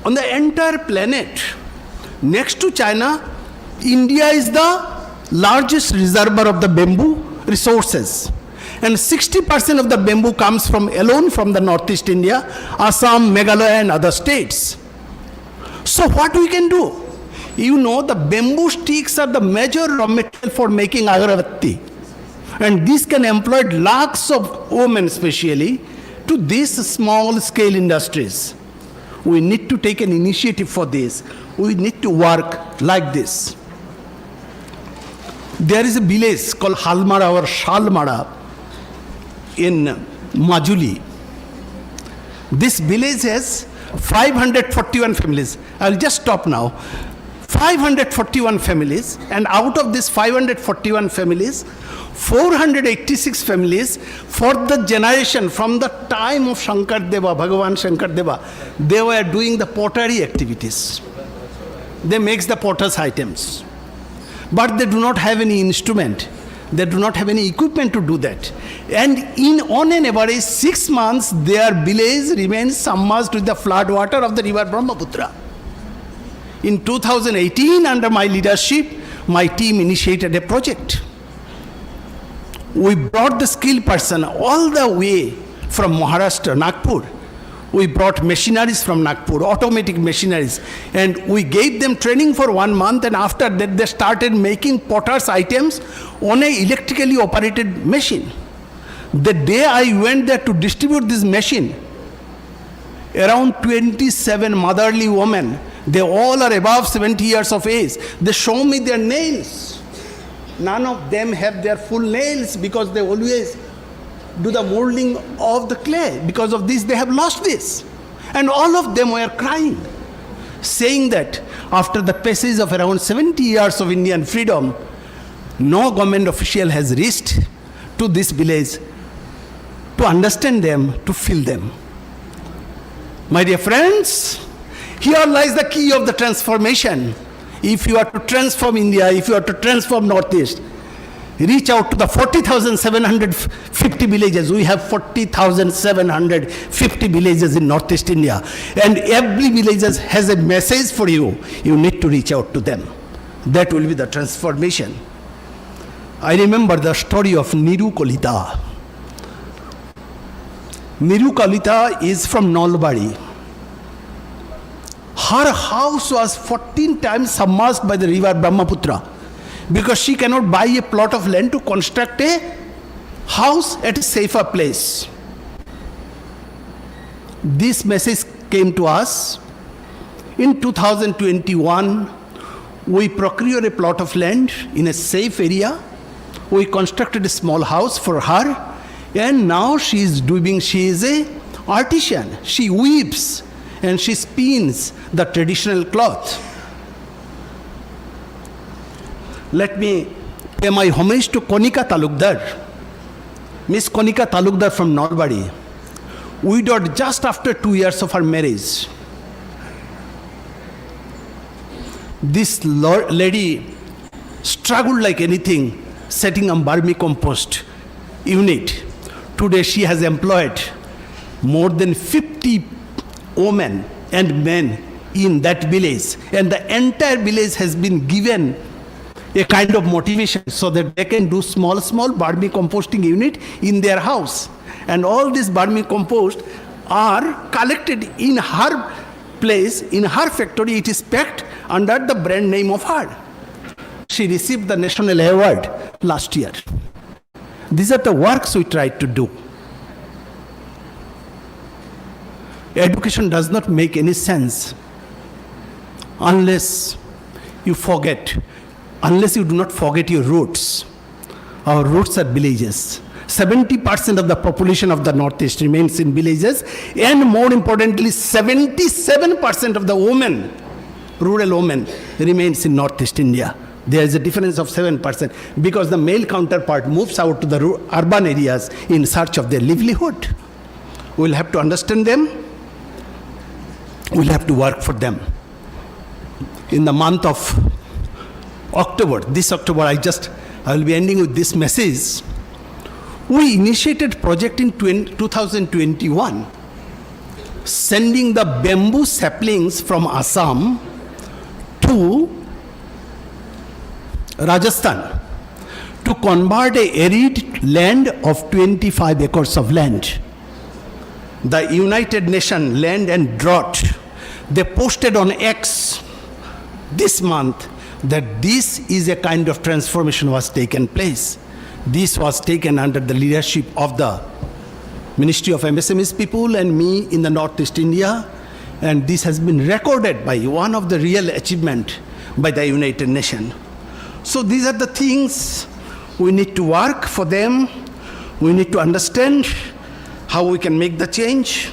on the entire planet, next to China, India is the largest reservoir of the bamboo resources. And 60% of the bamboo comes alone from the Northeast India, Assam, Meghalaya and other states. So what we can do? You know, the bamboo sticks are the major raw material for making agarbatti. And this can employ lakhs of women especially to these small scale industries. We need to take an initiative for this. We need to work like this. There is a village called Halmara or Shalmara in Majuli. This village has 541 families. I'll just stop now. 541 families, and out of these 541 families, 486 families for the generation from the time of Shankardeva, Bhagavan Shankardeva, they were doing the pottery activities. They make the potter's items. but they do not have any instrument. They do not have any equipment to do that. And on an average 6 months, their village remains submerged with the flood water of the river Brahmaputra. In 2018, under my leadership, my team initiated a project. We brought the skilled person all the way from Maharashtra, Nagpur. We brought machineries from Nagpur, automatic machineries, and we gave them training for 1 month, and after that they started making potter's items on an electrically operated machine. The day I went there to distribute this machine, around 27 motherly women, they all are above 70 years of age, they show me their nails. None of them have their full nails because they always do the molding of the clay. Because of this, they have lost this. And all of them were crying, saying that after the passage of around 70 years of Indian freedom, no government official has reached to this village to understand them, to feel them. My dear friends, here lies the key of the transformation. If you are to transform India, if you are to transform Northeast, reach out to the 40,750 villages. We have 40,750 villages in Northeast India. And every village has a message for you. You need to reach out to them. That will be the transformation. I remember the story of Niru Kolita. Niru Kolita is from Nalbari. Her house was 14 times submerged by the river Brahmaputra, because she cannot buy a plot of land to construct a house at a safer place. This message came to us. In 2021, we procured a plot of land in a safe area. We constructed a small house for her, and now she is a artisan. She weaves and she spins the traditional cloth. Let me pay my homage to Konika Talukdar. Miss Konika Talukdar from Nalbari, widowed just after 2 years of her marriage. This lady struggled like anything, setting up vermicompost unit. Today she has employed more than 50 women and men in that village, and the entire village has been given a kind of motivation so that they can do small vermicomposting unit in their house. And all these vermicompost are collected in her place, in her factory. It is packed under the brand name of her. She received the national award last year. These are the works we tried to do. Education does not make any sense unless you do not forget your roots. Our roots are villages. 70% of the population of the Northeast remains in villages, and more importantly, 77% of the women, rural women, remains in Northeast India. There is a difference of 7% because the male counterpart moves out to the urban areas in search of their livelihood. We'll have to understand them. We'll have to work for them. In the month of October, this October, I will be ending with this message. We initiated project in 2021, sending the bamboo saplings from Assam to Rajasthan to convert a arid land of 25 acres of land. The United Nations Land and Drought, they posted on X this month that this is a kind of transformation was taken place. This was taken under the leadership of the Ministry of MSMEs people and me in the Northeast India, and this has been recorded by one of the real achievement by the United Nations. So these are the things we need to work for them. We need to understand how we can make the change.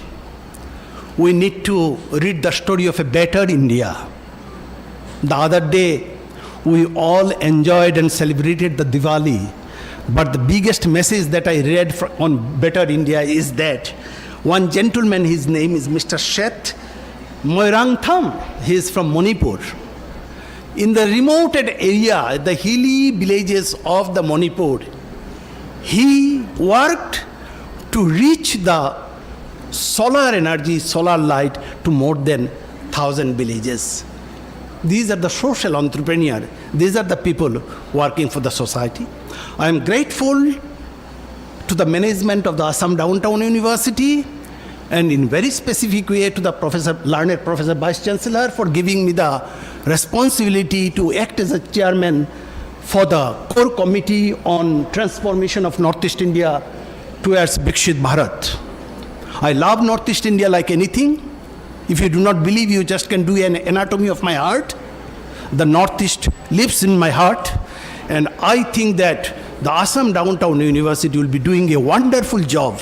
We need to read the story of a better India. The other day, we all enjoyed and celebrated the Diwali. But the biggest message that I read on Better India is that one gentleman, his name is Mr. Seth Moirangtham. He is from Manipur. in the remote area, the hilly villages of the Manipur, he worked to reach the solar energy, solar light to more than 1,000 villages. These are the social entrepreneurs. These are the people working for the society. I am grateful to the management of the Assam Downtown University and in very specific way to the learned Professor Vice Chancellor for giving me the responsibility to act as a chairman for the core committee on transformation of Northeast India towards Viksit Bharat. I love Northeast India like anything. If you do not believe, you just can do an anatomy of my heart. The Northeast lives in my heart, and I think that the Assam Downtown University will be doing a wonderful job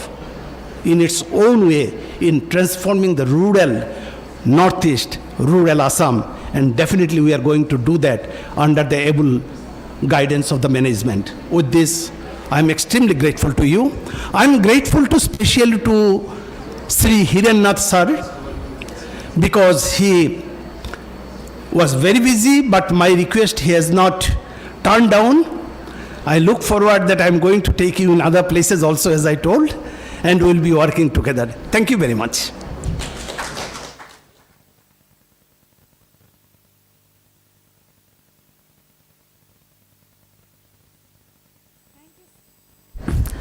in its own way in transforming the rural Northeast, rural Assam, and definitely we are going to do that under the able guidance of the management. With this, I am extremely grateful to you. I am grateful to especially to Sri Hirennath sir, because he was very busy, but my request he has not turned down. I look forward that I am going to take you in other places also, as I told, and we will be working together. Thank you very much.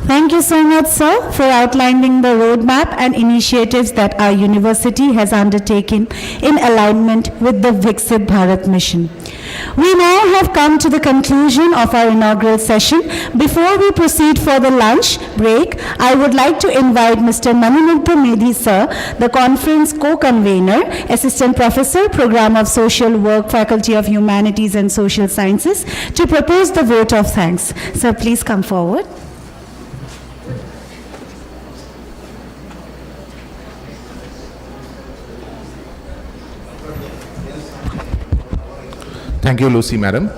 Thank you so much, sir, for outlining the roadmap and initiatives that our university has undertaken in alignment with the Viksit Bharat mission. We now have come to the conclusion of our inaugural session. Before we proceed for the lunch break, I would like to invite Mr. Manimugdha Medhi, sir, the conference co-convener, Assistant Professor, Program of Social Work, Faculty of Humanities and Social Sciences, to propose the vote of thanks. Sir, please come forward. Thank you, Lucy, madam.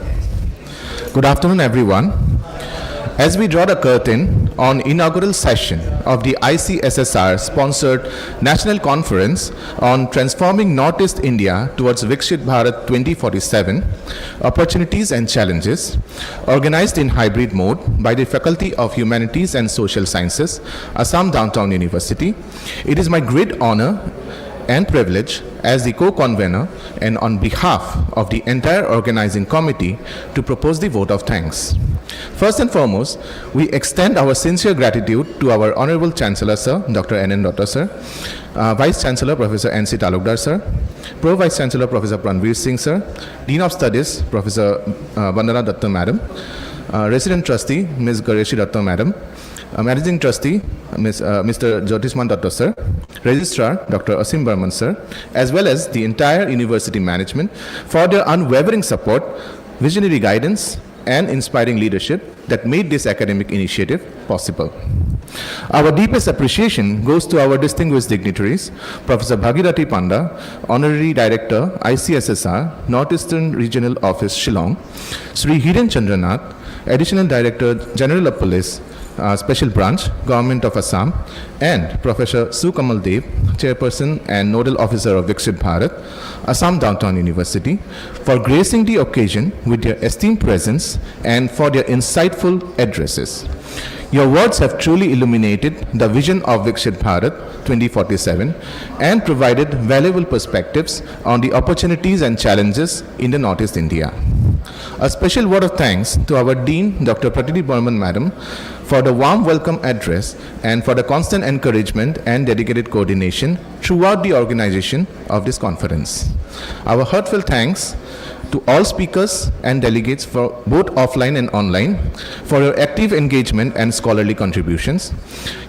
Good afternoon, everyone. As we draw the curtain on inaugural session of the ICSSR sponsored National Conference on Transforming Northeast India towards Viksit Bharat 2047, Opportunities and Challenges, organized in hybrid mode by the Faculty of Humanities and Social Sciences, Assam Downtown University, it is my great honor and privilege as the co-convener and on behalf of the entire organizing committee to propose the vote of thanks. First and foremost, we extend our sincere gratitude to our Honorable Chancellor, Sir, Dr. N.N. Dutta, Sir, Vice Chancellor, Professor N.C. Talukdar, Sir, Pro Vice Chancellor, Professor Pranveer Singh, Sir, Dean of Studies, Professor Vandana Datta, Madam, Resident Trustee, Ms. Gareshi Datta, Madam, Managing Trustee, Mr. Jyotisman Datta, Sir, Registrar, Dr. Asim Burman, Sir, as well as the entire university management for their unwavering support, visionary guidance, and inspiring leadership that made this academic initiative possible. Our deepest appreciation goes to our distinguished dignitaries, Professor Bhagirathi Panda, Honorary Director, ICSSR, Northeastern Regional Office, Shillong, Sri Hiren Chandranath, Additional Director, General of Police, Special Branch, Government of Assam, and Professor Sukamal Dev, Chairperson and Nodal Officer of Viksit Bharat, Assam Downtown University, for gracing the occasion with their esteemed presence and for their insightful addresses. Your words have truly illuminated the vision of Viksit Bharat 2047 and provided valuable perspectives on the opportunities and challenges in the Northeast India. A special word of thanks to our Dean, Dr. Pratiti Burman, Madam, for the warm welcome address and for the constant encouragement and dedicated coordination throughout the organization of this conference. Our heartfelt thanks to all speakers and delegates for both offline and online for your active engagement and scholarly contributions.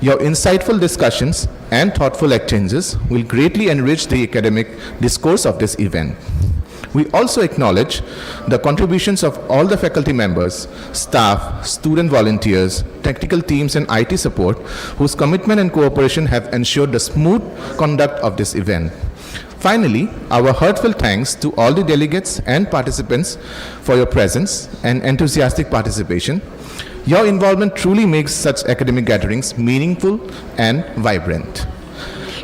Your insightful discussions and thoughtful exchanges will greatly enrich the academic discourse of this event. We also acknowledge the contributions of all the faculty members, staff, student volunteers, technical teams, and IT support whose commitment and cooperation have ensured the smooth conduct of this event. Finally, our heartfelt thanks to all the delegates and participants for your presence and enthusiastic participation. Your involvement truly makes such academic gatherings meaningful and vibrant.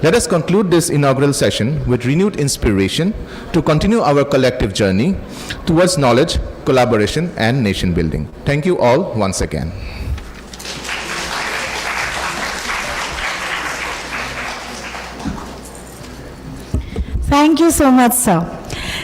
Let us conclude this inaugural session with renewed inspiration to continue our collective journey towards knowledge, collaboration, and nation building. Thank you all once again. Thank you so much, sir.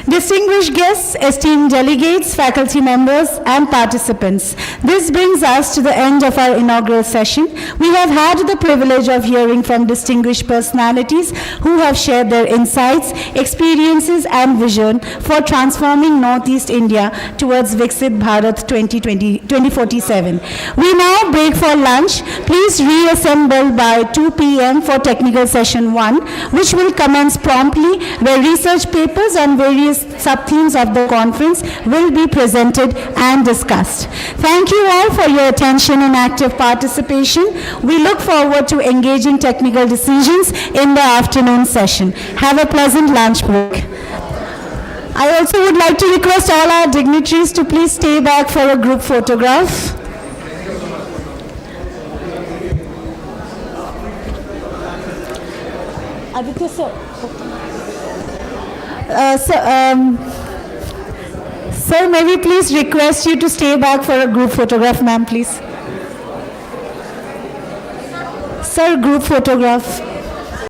Distinguished guests, esteemed delegates, faculty members, and participants, this brings us to the end of our inaugural session. We have had the privilege of hearing from distinguished personalities who have shared their insights, experiences, and vision for transforming Northeast India towards Viksit Bharat 2047. We now break for lunch. Please reassemble by 2 p.m. for technical session 1, which will commence promptly, where research papers and various sub-themes of the conference will be presented and discussed. Thank you all for your attention and active participation. We look forward to engaging technical decisions in the afternoon session. Have a pleasant lunch break. I also would like to request all our dignitaries to please stay back for a group photograph. Aditya sir. Sir, may we please request you to stay back for a group photograph, ma'am, please. Sir, group photograph.